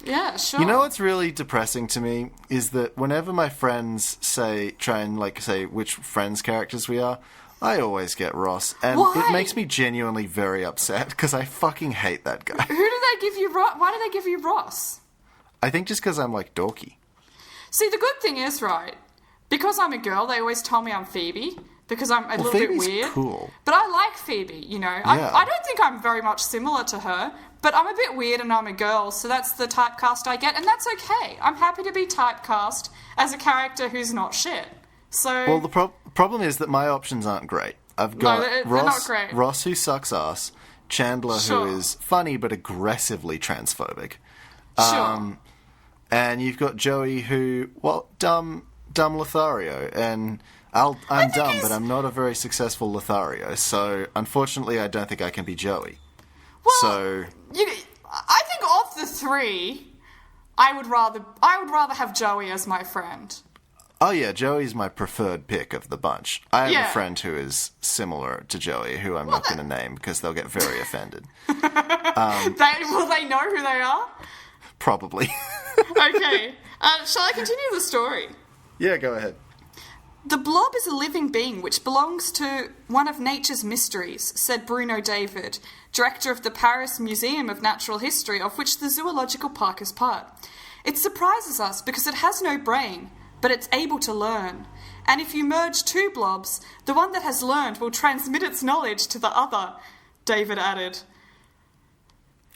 S2: Yeah, sure.
S1: You know what's really depressing to me is that whenever my friends try and say which Friends characters we are, I always get Ross, and it makes me genuinely very upset because I fucking hate that guy.
S2: Who do they give you? Why do they give you Ross?
S1: I think just because I'm like dorky.
S2: See, the good thing is, right, because I'm a girl, they always tell me I'm Phoebe. Because I'm a little
S1: Phoebe's
S2: bit weird.
S1: Cool.
S2: But I like Phoebe, Yeah. I don't think I'm very much similar to her, but I'm a bit weird and I'm a girl, so that's the typecast I get, and that's okay. I'm happy to be typecast as a character who's not shit. So...
S1: Well, the problem is that my options aren't great. I've got
S2: they're not great.
S1: Ross, who sucks ass, Chandler, who is funny but aggressively transphobic.
S2: Sure.
S1: And you've got Joey, who, dumb Lothario, and... I'm dumb, but I'm not a very successful Lothario, so unfortunately I don't think I can be Joey.
S2: Well, I think of the three, I would rather have Joey as my friend.
S1: Oh yeah, Joey's my preferred pick of the bunch. I have a friend who is similar to Joey, who I'm not going to name because they'll get very offended.
S2: Will they know who they are?
S1: Probably.
S2: Okay. Shall I continue the story?
S1: Yeah, go ahead.
S2: The blob is a living being which belongs to one of nature's mysteries, said Bruno David, director of the Paris Museum of Natural History, of which the Zoological Park is part. It surprises us because it has no brain, but it's able to learn. And if you merge two blobs, the one that has learned will transmit its knowledge to the other, David added.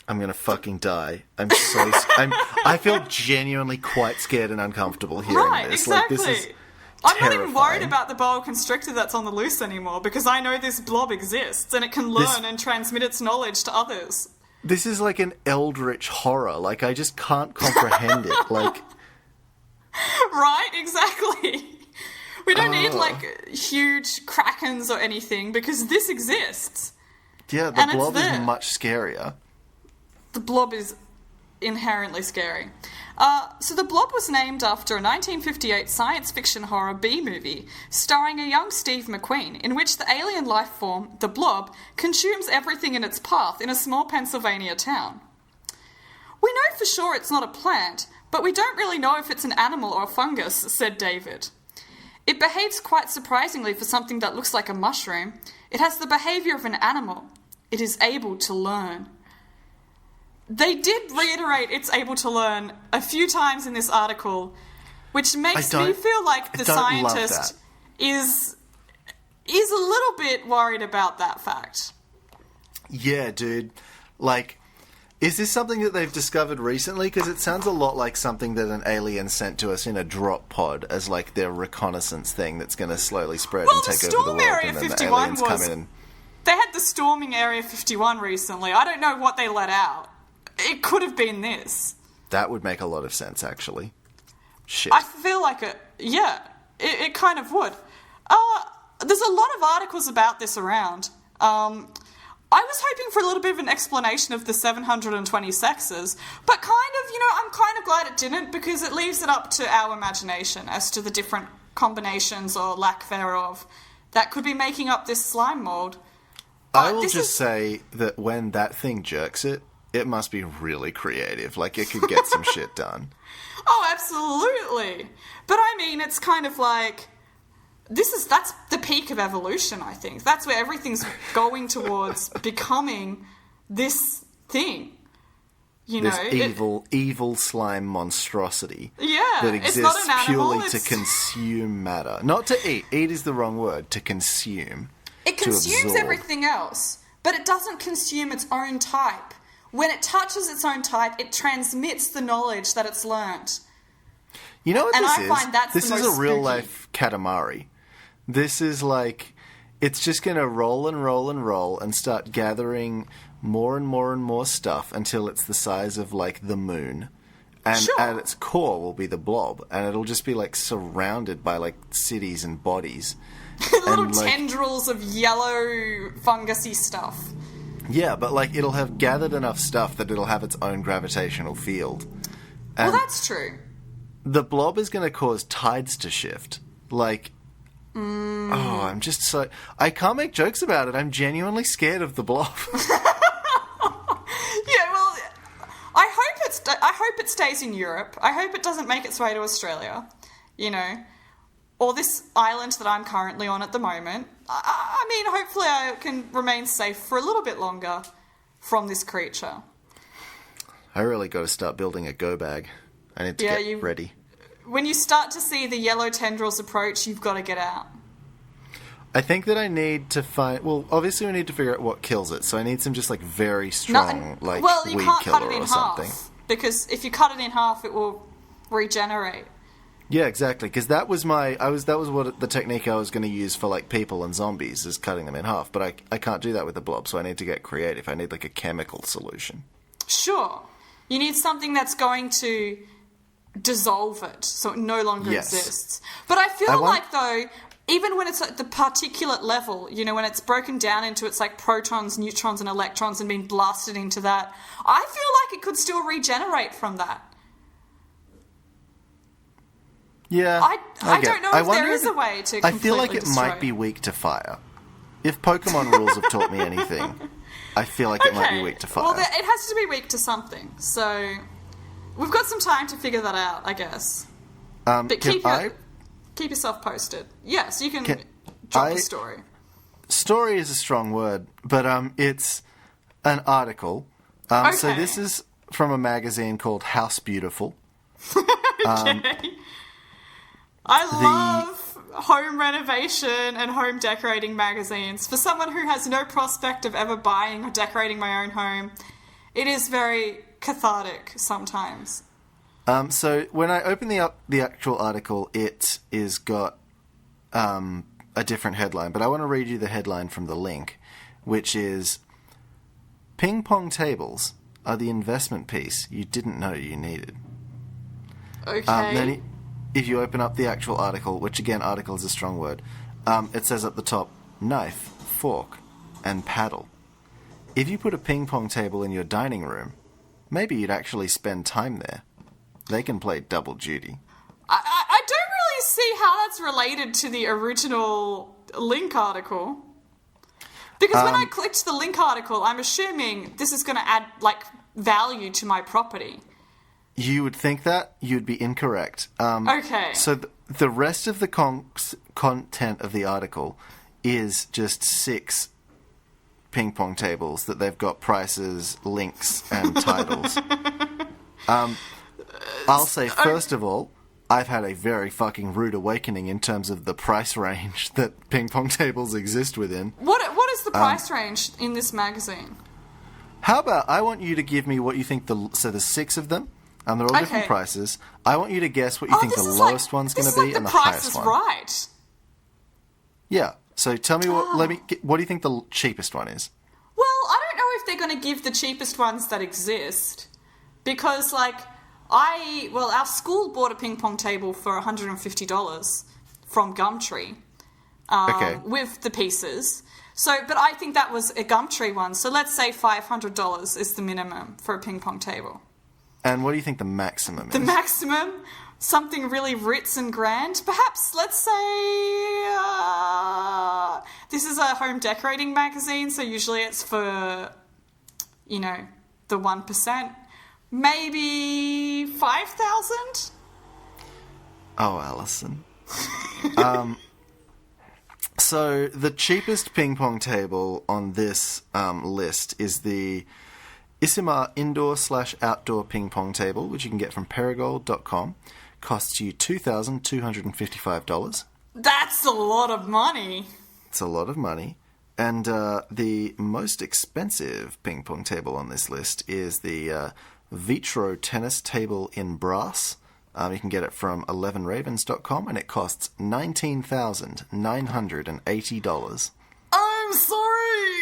S1: I'm gonna fucking die. I feel genuinely quite scared and uncomfortable hearing this.
S2: Exactly.
S1: Like, this is
S2: I'm
S1: terrifying.
S2: not even worried about the boa constrictor that's on the loose anymore because I know this blob exists and it can learn and transmit its knowledge to others.
S1: This is like an eldritch horror. Like, I just can't comprehend it. Like,
S2: right? Exactly. We don't need, like, huge krakens or anything because this exists.
S1: Yeah, the blob is much scarier.
S2: The blob is inherently scary. So the blob was named after a 1958 science fiction horror B-movie starring a young Steve McQueen, in which the alien life form, the blob, consumes everything in its path in a small Pennsylvania town. We know for sure it's not a plant, but we don't really know if it's an animal or a fungus, said David. It behaves quite surprisingly for something that looks like a mushroom. It has the behaviour of an animal. It is able to learn. They did reiterate it's able to learn a few times in this article, which makes me feel like the scientist is a little bit worried about that fact.
S1: Yeah, dude. Like, is this something that they've discovered recently? Because it sounds a lot like something that an alien sent to us in a drop pod as, like, their reconnaissance thing that's going to slowly spread and take over the world.
S2: Area
S1: and then
S2: 51
S1: the aliens come in and...
S2: They had the storming Area 51 recently. I don't know what they let out. It could have been this. That
S1: would make a lot of sense, actually. Shit.
S2: I feel like it kind of would. There's a lot of articles about this around. I was hoping for a little bit of an explanation of the 720 sexes, but I'm kind of glad it didn't because it leaves it up to our imagination as to the different combinations or lack thereof that could be making up this slime mold.
S1: I will just say that when that thing jerks it must be really creative. Like, it could get some shit done.
S2: Oh, absolutely. But I mean, it's kind of like... That's the peak of evolution, I think. That's where everything's going towards becoming this thing.
S1: Evil slime monstrosity.
S2: Yeah,
S1: that exists
S2: it's not an animal,
S1: purely to consume matter. Not to eat. Eat is the wrong word. To consume.
S2: It consumes everything else, but it doesn't consume its own type. When it touches its own type, it transmits the knowledge that it's learnt.
S1: You know what
S2: and
S1: this
S2: I
S1: is?
S2: Find that's
S1: this
S2: the
S1: is
S2: most
S1: a real
S2: spooky.
S1: life Katamari. This is like, it's just going to roll and roll and roll and start gathering more and more and more stuff until it's the size of, like, the moon. And at its core will be the blob. And it'll just be, like, surrounded by, like, cities and bodies.
S2: Little tendrils of yellow fungusy stuff.
S1: Yeah, but, like, it'll have gathered enough stuff that it'll have its own gravitational field. And
S2: well, that's true.
S1: The blob is going to cause tides to shift. Like, I'm just so... I can't make jokes about it. I'm genuinely scared of the blob.
S2: Yeah, well, I hope it stays in Europe. I hope it doesn't make its way to Australia, or this island that I'm currently on at the moment. I mean, hopefully I can remain safe for a little bit longer from this creature.
S1: I really got to start building a go bag. I need to get ready.
S2: When you start to see the yellow tendrils approach, you've got to get out.
S1: I think that I need to find... Well, obviously we need to figure out what kills it, so I need some just, like, very strong, weed killer or something.
S2: Because if you cut it in half, it will regenerate.
S1: Yeah, exactly, because that was what the technique I was going to use for, like, people and zombies, is cutting them in half, but I can't do that with the blob, so I need to get creative. I need, like, a chemical solution.
S2: Sure. You need something that's going to dissolve it, so it no longer exists. But I feel like, though, even when it's at the particulate level, when it's broken down into its, like, protons, neutrons, and electrons and being blasted into that, I feel like it could still regenerate from that.
S1: Yeah,
S2: I don't know if there is a way to completely
S1: I feel like it might be weak to fire. If Pokemon rules have taught me anything, I feel like it might be weak to fire.
S2: Well, it has to be weak to something, so we've got some time to figure that out, I guess. But keep yourself posted. Yes, you can drop a story.
S1: Story is a strong word, but it's an article. So this is from a magazine called House Beautiful.
S2: I love home renovation and home decorating magazines. For someone who has no prospect of ever buying or decorating my own home, It is very cathartic sometimes.
S1: So when I open the actual article, it is got a different headline, but I want to read you the headline from the link, which is, "Ping pong tables are the investment piece you didn't know you needed."
S2: Okay.
S1: Then if you open up the actual article, which again, article is a strong word, it says at the top, "Knife, fork, and paddle." If you put a ping pong table in your dining room, maybe you'd actually spend time there. They can play double duty.
S2: I don't really see how that's related to the original link article. Because when I clicked the link article, I'm assuming this is going to add, like, value to my property.
S1: You would think that. You'd be incorrect.
S2: Okay.
S1: So the rest of the content of the article is just 6 ping pong tables that they've got prices, links, and titles. I'll say, first of all, I've had a very fucking rude awakening in terms of the price range that ping pong tables exist within.
S2: What is the price range in this magazine?
S1: How about I want you to give me what you think so there's 6 of them, and they're all different prices. I want you to guess what you think the lowest one's going to be and the highest one.
S2: This is like The Price is Right.
S1: Yeah. So tell me what do you think the cheapest one is?
S2: Well, I don't know if they're going to give the cheapest ones that exist, because, like, our school bought a ping pong table for $150 from Gumtree, with the pieces. So, but I think that was a Gumtree one. So let's say $500 is the minimum for a ping pong table.
S1: And what do you think the maximum is?
S2: The maximum, something really ritz and grand. Perhaps, let's say, this is a home decorating magazine, so usually it's for, the 1%. Maybe 5,000?
S1: Oh, Alison. So the cheapest ping pong table on this list is the Isimar indoor/outdoor ping pong table, which you can get from Perigold.com. Costs you $2,255.
S2: That's a lot of money.
S1: It's a lot of money. And the most expensive ping pong table on this list is the Vitro tennis table in brass. You can get it from 11ravens.com, and it costs $19,980.
S2: I'm sorry!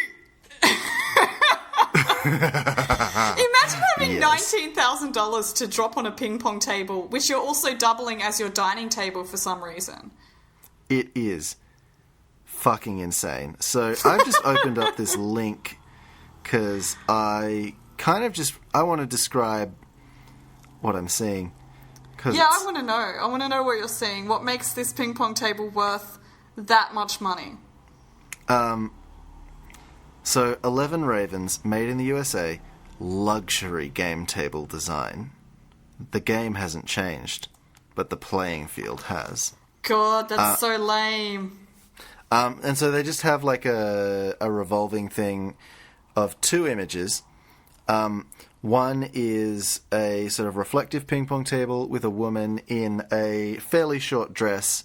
S2: Imagine having $19,000 to drop on a ping pong table, which you're also doubling as your dining table for some reason.
S1: It is fucking insane. So I've just opened up this link because I want to describe what I'm seeing.
S2: Yeah, I want to know. I want to know what you're seeing. What makes this ping pong table worth that much money?
S1: So 11 Ravens, made in the USA, luxury game table design. The game hasn't changed, but the playing field has.
S2: God, that's so lame.
S1: And so they just have like a revolving thing of 2 images. One is a sort of reflective ping pong table with a woman in a fairly short dress,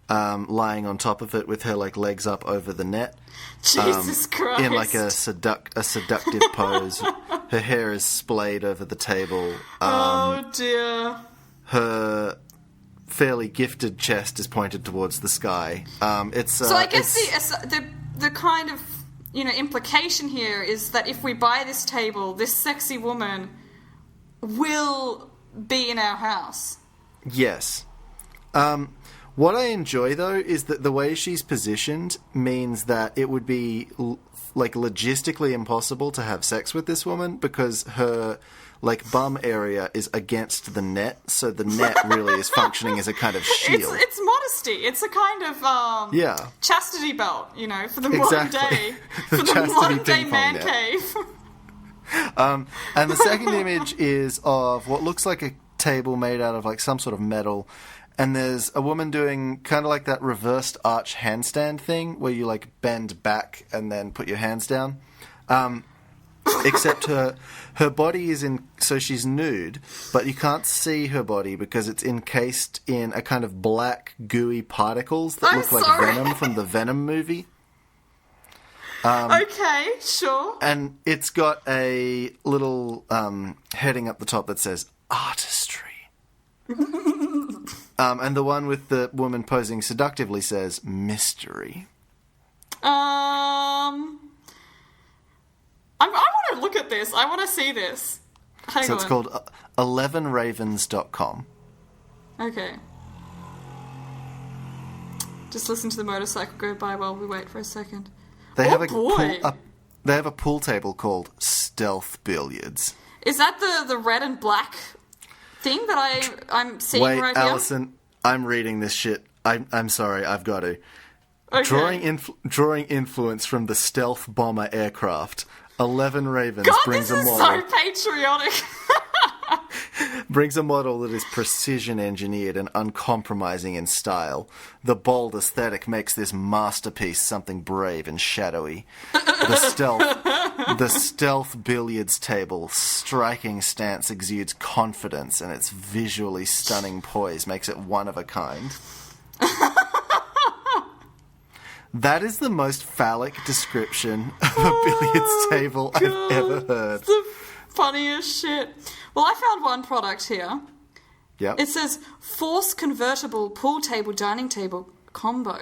S1: lying on top of it with her legs up over the net.
S2: Jesus Christ!
S1: In like a seductive pose. Her hair is splayed over the table.
S2: Oh dear.
S1: Her fairly gifted chest is pointed towards the sky.
S2: So I guess the kind of implication here is that if we buy this table, this sexy woman will be in our house.
S1: Yes. What I enjoy, though, is that the way she's positioned means that it would be, logistically impossible to have sex with this woman because her, bum area is against the net, so the net really is functioning as a kind of shield.
S2: It's modesty. It's a kind of, chastity belt, for the modern day. For the modern day man cave.
S1: And the second image is of what looks like a table made out of, some sort of metal. And there's a woman doing kind of like that reversed arch handstand thing where you bend back and then put your hands down. Except her body is so she's nude, but you can't see her body because it's encased in a kind of black gooey particles that look like venom from the Venom movie.
S2: Okay, sure.
S1: And it's got a little heading up the top that says artistry. And the one with the woman posing seductively says mystery.
S2: I want to look at this. I want to see this. Hang on.
S1: It's called 11ravens.com.
S2: Okay. Just listen to the motorcycle go by while we wait for a second.
S1: They have a pool table called Stealth Billiards.
S2: Is that the red and black thing that I'm seeing right here?
S1: Wait, Alison, I'm reading this shit. I'm sorry, I've got to.
S2: Okay.
S1: Drawing influence from the stealth bomber aircraft, 11 Ravens
S2: God,
S1: brings
S2: this
S1: a
S2: is
S1: model.
S2: so patriotic.
S1: Brings a model that is precision engineered and uncompromising in style. The bold aesthetic makes this masterpiece something brave and shadowy. The stealth billiards table striking stance exudes confidence, and its visually stunning poise makes it one of a kind. That is the most phallic description of a billiards table I've ever heard.
S2: It's the funniest shit. Well, I found one product here.
S1: Yep.
S2: It says Force Convertible Pool Table Dining Table Combo.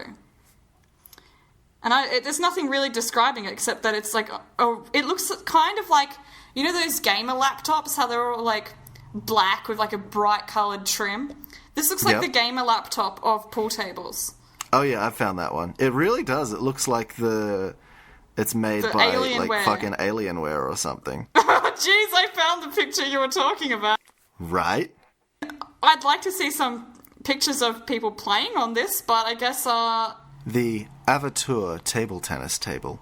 S2: And there's nothing really describing it except that it's like, it looks kind of like, you know those gamer laptops, how they're all like black with like a bright coloured trim? This looks like the gamer laptop of pool tables.
S1: Oh yeah, I found that one. It really does. It looks like it's made by
S2: Alienware.
S1: like fucking Alienware or something.
S2: Jeez, I found the picture you were talking about.
S1: Right?
S2: I'd like to see some pictures of people playing on this, but I guess
S1: The Avateur table tennis table.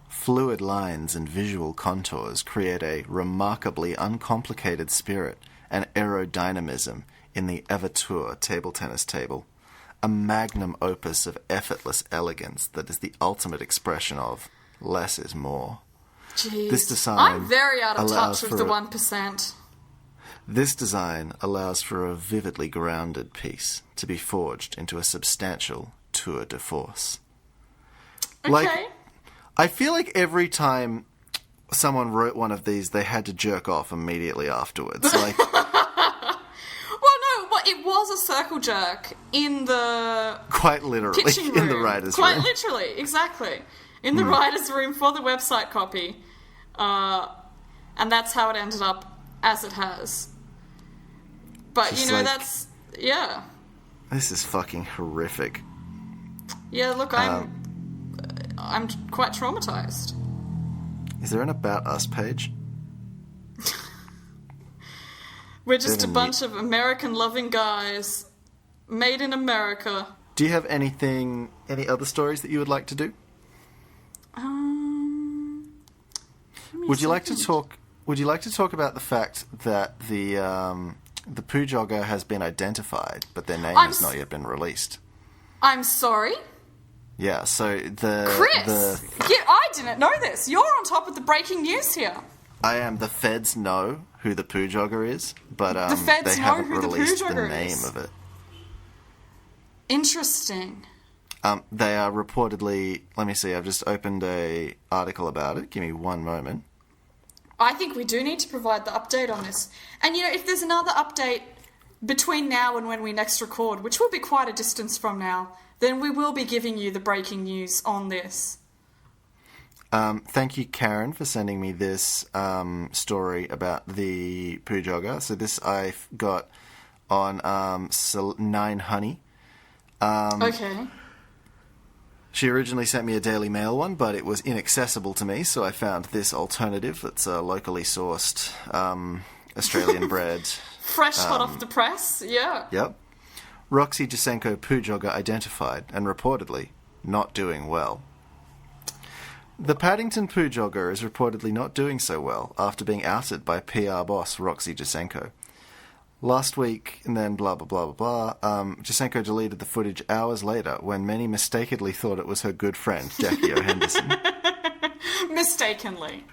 S1: Fluid lines and visual contours create a remarkably uncomplicated spirit and aerodynamism in the Avateur table tennis table. A magnum opus of effortless elegance that is the ultimate expression of less is more.
S2: Jeez.
S1: This design
S2: I'm very out of touch with the 1%.
S1: This design allows for a vividly grounded piece to be forged into a substantial tour de force.
S2: Okay.
S1: Like, I feel like every time someone wrote one of these, they had to jerk off immediately afterwards. Like,
S2: it was a circle jerk in the
S1: quite literally
S2: pitching room.
S1: In the writer's
S2: quite
S1: room.
S2: Quite literally, exactly. In the writer's room for the website copy. And that's how it ended up as it has. But,
S1: Just
S2: that's... Yeah.
S1: This is fucking horrific.
S2: Yeah, look, I'm quite traumatized.
S1: Is there an About Us page?
S2: We're just a bunch of American-loving guys made in America.
S1: Do you have any other stories that you would like to do? Would you like to talk about the fact that the poo jogger has been identified, but their name has not yet been released?
S2: I'm sorry?
S1: Yeah, so
S2: Chris! I didn't know this. You're on top of the breaking news here.
S1: I am. The feds know who the poo jogger is, but
S2: the feds
S1: they
S2: know
S1: haven't
S2: who
S1: released
S2: the
S1: the name of it.
S2: Interesting.
S1: They are reportedly... Let me see, I've just opened a article about it. Give me one moment.
S2: I think we do need to provide the update on this. And, if there's another update between now and when we next record, which will be quite a distance from now, then we will be giving you the breaking news on this.
S1: Thank you, Karen, for sending me this story about the poo jogger. So this I got on 9 Honey.
S2: Okay.
S1: She originally sent me a Daily Mail one, but it was inaccessible to me, so I found this alternative that's a locally sourced, Australian-bred...
S2: Fresh hot off the press, yeah.
S1: Yep. Roxy Jasenko poo jogger identified and reportedly not doing well. The Paddington poo jogger is reportedly not doing so well after being outed by PR boss Roxy Jasenko. Last week, and then blah, blah, blah, blah, blah, Jasenko deleted the footage hours later when many mistakenly thought it was her good friend, Jackie O'Henderson.
S2: Mistakenly.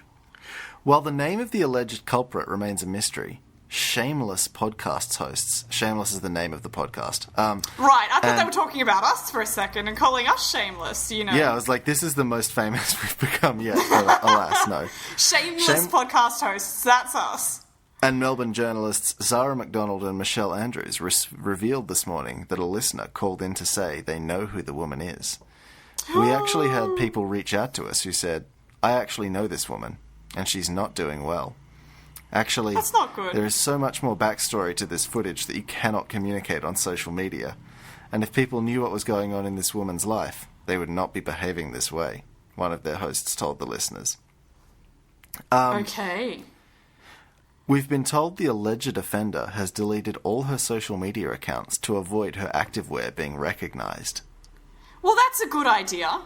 S1: While the name of the alleged culprit remains a mystery, shameless podcast hosts. Shameless is the name of the podcast.
S2: Right, I thought they were talking about us for a second and calling us shameless, you know.
S1: Yeah, I was like, this is the most famous we've become yet, but alas, no.
S2: Shameless podcast hosts, that's us.
S1: And Melbourne journalists Zara McDonald and Michelle Andrews revealed this morning that a listener called in to say they know who the woman is. We actually had people reach out to us who said, I actually know this woman, and she's not doing well. Actually,
S2: that's not good.
S1: There is so much more backstory to this footage that you cannot communicate on social media. And if people knew what was going on in this woman's life, they would not be behaving this way, one of their hosts told the listeners.
S2: Okay.
S1: We've been told the alleged offender has deleted all her social media accounts to avoid her activewear being recognised.
S2: Well, that's a good idea.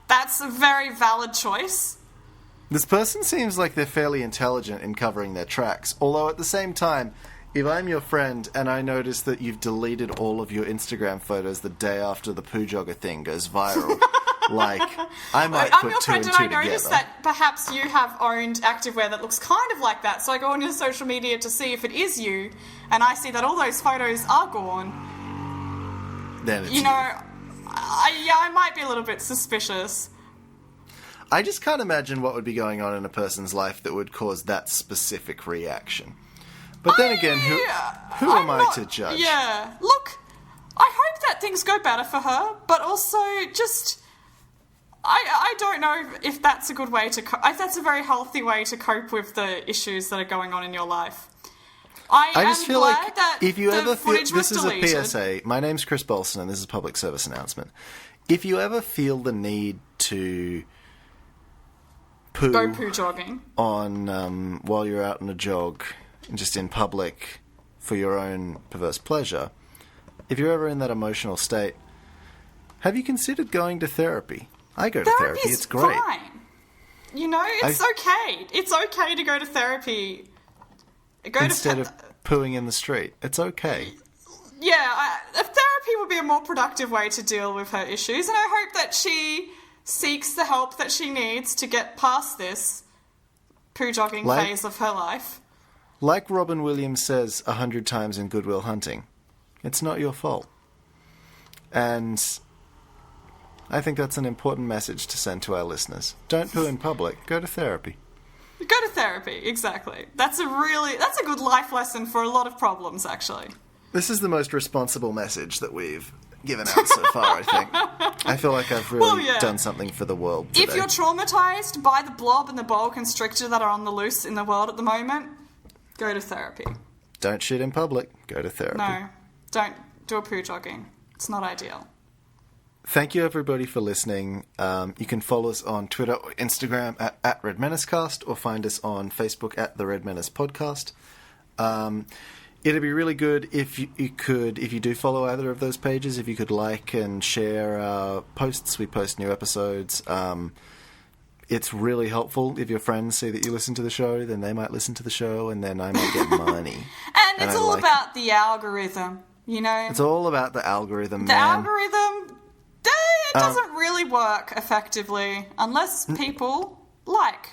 S2: That's a very valid choice.
S1: This person seems like they're fairly intelligent in covering their tracks, although at the same time, if I'm your friend and I notice that you've deleted all of your Instagram photos the day after the poo jogger thing goes viral, like, I might put two and two together. I'm your friend and I notice
S2: that perhaps you have owned activewear that looks kind of like that, so I go on your social media to see if it is you, and I see that all those photos are gone.
S1: Then it's
S2: you know, I might be a little bit suspicious.
S1: I just can't imagine what would be going on in a person's life that would cause that specific reaction. But then again, who am I to judge?
S2: Yeah. Look, I hope that things go better for her, but also just... I don't know if that's a good way to... if that's a very healthy way to cope with the issues that are going on in your life. I just feel like
S1: if you ever feel... This is
S2: deleted.
S1: a PSA. My name's Chris Bolson, and this is a public service announcement. If you ever feel the need to...
S2: Go poo jogging
S1: on while you're out on a jog, just in public for your own perverse pleasure, if you're ever in that emotional state, have you considered going to therapy? I go to therapy. It's great.
S2: Fine. You know, it's okay. It's okay to go to therapy.
S1: Instead of pooing in the street, it's okay.
S2: Yeah, therapy would be a more productive way to deal with her issues, and I hope that she seeks the help that she needs to get past this poo jogging phase of her life.
S1: Like Robin Williams says 100 times in Good Will Hunting, it's not your fault. And I think that's an important message to send to our listeners. Don't poo in public. Go to therapy.
S2: Go to therapy, exactly. That's a good life lesson for a lot of problems, actually.
S1: This is the most responsible message that we've given out so far, I think. I feel like I've really done something for the world today.
S2: If you're traumatised by the blob and the boa constrictor that are on the loose in the world at the moment, go to therapy.
S1: Don't shit in public. Go to therapy.
S2: No, don't do a poo jogging. It's not ideal.
S1: Thank you, everybody, for listening. You can follow us on Twitter or Instagram at Red Menacecast, or find us on Facebook at The Red Menace Podcast. It'd be really good if you do follow either of those pages, if you could like and share our posts. We post new episodes. It's really helpful. If your friends see that you listen to the show, then they might listen to the show, and then I might get money.
S2: And it's all about the algorithm, you know?
S1: It's all about the algorithm,
S2: The algorithm, it doesn't really work effectively unless people like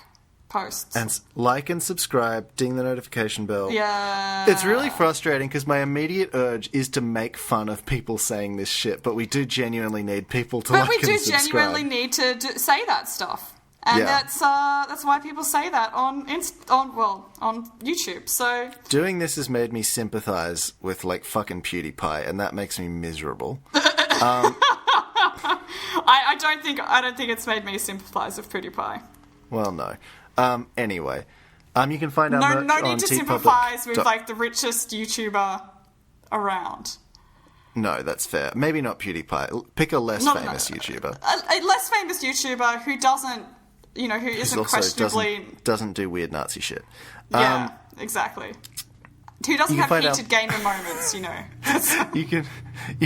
S2: posts.
S1: And like and subscribe, ding the notification bell.
S2: Yeah.
S1: It's really frustrating because my immediate urge is to make fun of people saying this shit, but we do genuinely need people to like and subscribe. But we do genuinely
S2: need to say that stuff. And that's why people say that on YouTube. So
S1: doing this has made me sympathise with like fucking PewDiePie, and that makes me miserable.
S2: I don't think it's made me sympathise with PewDiePie.
S1: Well, no. Anyway, you can find our merch on
S2: No need to sympathise with like the richest YouTuber around.
S1: No, that's fair. Maybe not PewDiePie. Pick a less famous YouTuber.
S2: A less famous YouTuber who doesn't, who isn't questionably...
S1: doesn't do weird Nazi shit.
S2: Yeah, exactly. Who doesn't have heated gamer moments,
S1: You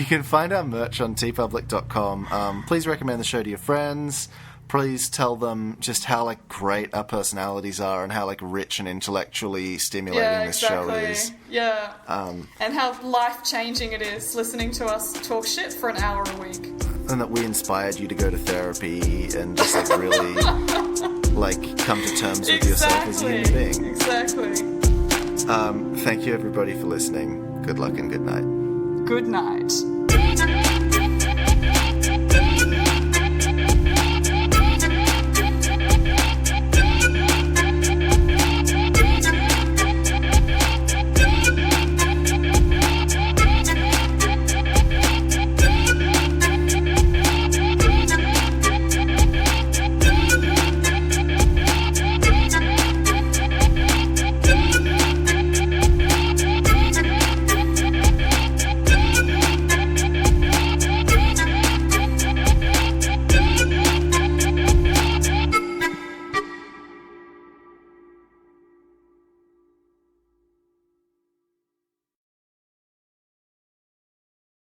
S1: can find our merch on tpublic.com. Please recommend the show to your friends. Please tell them just how great our personalities are and how rich and intellectually stimulating this show is.
S2: Yeah. And how life-changing it is listening to us talk shit for an hour a week.
S1: And that we inspired you to go to therapy and just really come to terms with yourself as a human being.
S2: Exactly.
S1: Thank you, everybody, for listening. Good luck and good night.
S2: Good night.